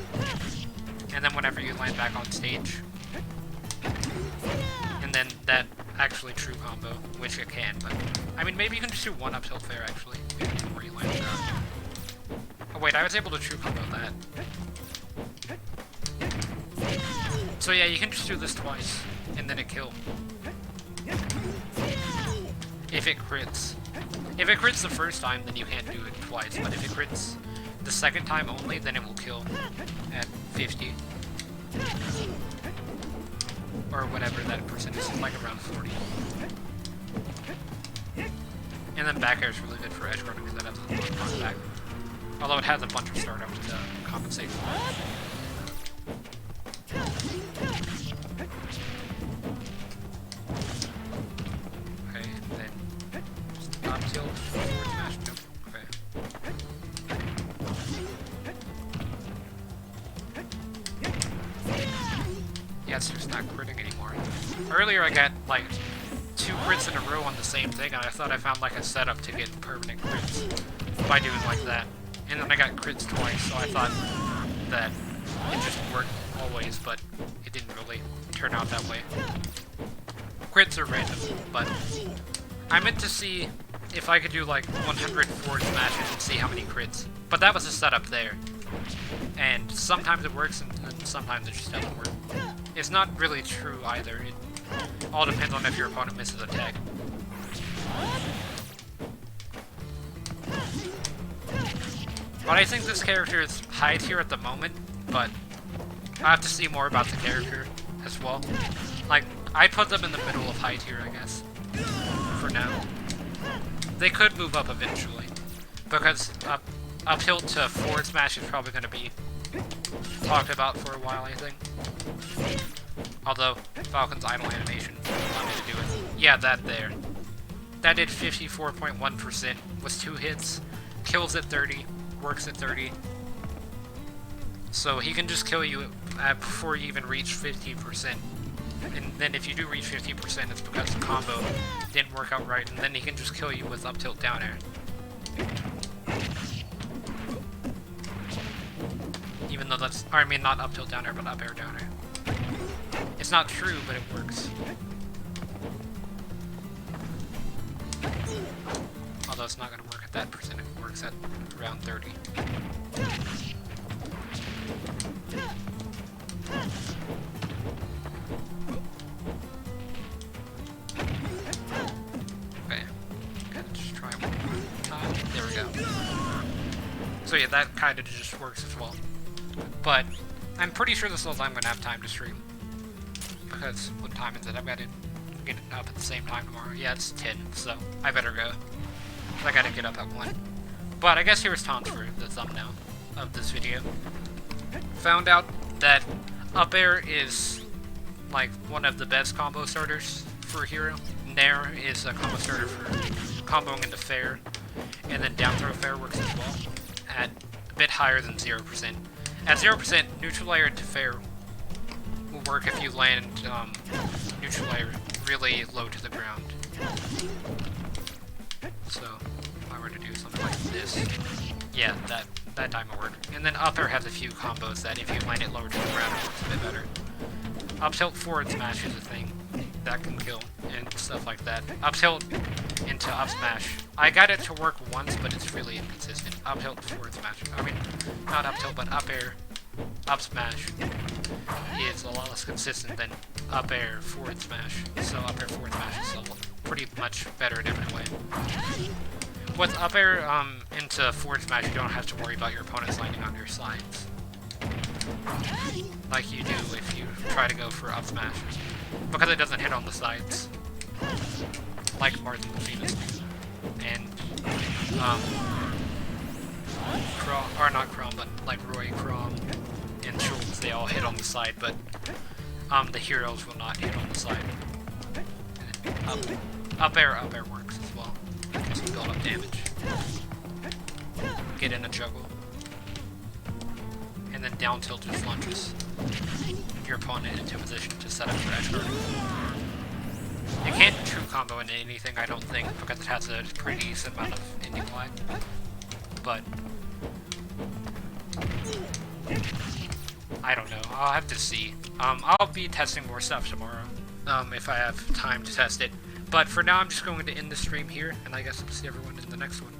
And then whenever you land back on stage. And then that actually true combo, which it can, but I mean maybe you can just do one up tilt fair actually, where you land down. Oh wait, I was able to true combo that. So yeah, you can just do this twice, and then it kill. If it crits. If it crits the first time, then you can't do it twice, but if it crits the second time only, then it will kill at 50. Or whatever that percentage is, like around 40. And then back air is really good for edge guarding because that has a lot of knockback. Although it has a bunch of startups to compensate for that. Okay, and then just up tilt, forward smash, nope, okay. Yeah, it's just not critting anymore. Earlier I got like 2 crits in a row on the same thing, and I thought I found like a setup to get permanent crits by doing like that. And then I got crits twice, so I thought that it just worked always, but it didn't really turn out that way. Crits are random, but I meant to see if I could do like 100 forward smashes and see how many crits. But that was a setup there. And sometimes it works, and sometimes it just doesn't work. It's not really true either. It all depends on if your opponent misses a tag. But I think this character is high tier at the moment, but I have to see more about the character as well. Like, I put them in the middle of high tier, I guess, for now. They could move up eventually, because up tilt to forward smash is probably going to be talked about for a while, I think. Although, Falcon's idle animation allowed me to do it. Yeah, that there. That did 54.1%, was 2 hits, kills at 30, works at 30. So he can just kill you before you even reach 50%. And then if you do reach 50%, it's because the combo didn't work out right, and then he can just kill you with up tilt down air. Even though that's, or I mean not up tilt down air, but up air down air. It's not true, but it works. Although it's not going to work at that percent, it works at around 30. Okay, gotta just try one more time. There we go. So yeah, that kind of just works as well. But I'm pretty sure this is all I'm going to have time to stream. Because what time is it? I've got to get up at the same time tomorrow. Yeah, it's 10, so I better go. I gotta get up at 1. But I guess here's Tom's for the thumbnail of this video. Found out that up air is like one of the best combo starters for a hero. Nair is a combo starter for comboing into fair, and then down throw fair works as well, at a bit higher than 0%. At 0%, neutral layer into fair will work if you land neutral layer really low to the ground. So, if I were to do something like this, yeah, that time will work. And then up air has a few combos that if you land it lower to the ground, it works a bit better. Up tilt forward smash is a thing that can kill, and stuff like that. Up tilt into up smash. I got it to work once, but it's really inconsistent. Up tilt forward smash. I mean, not up tilt, but up air, up smash is a lot less consistent than up air forward smash. So up air forward smash is still pretty much better in every way. With up air into forward smash, you don't have to worry about your opponents landing on your sides, like you do if you try to go for up smash, because it doesn't hit on the sides, like Martin Phoenix and Crom, or not Crom, but like Roy, Crom, and Schultz, they all hit on the side, but the heroes will not hit on the side. Up air works as well. Just build up damage. Get in a juggle. And then down tilt just launches your opponent into position to set up for edge guard. You can't true combo into anything, I don't think, because it has a pretty decent amount of ending lag. But I don't know. I'll have to see. I'll be testing more stuff tomorrow, if I have time to test it. But for now, I'm just going to end the stream here, and I guess I'll see everyone in the next one.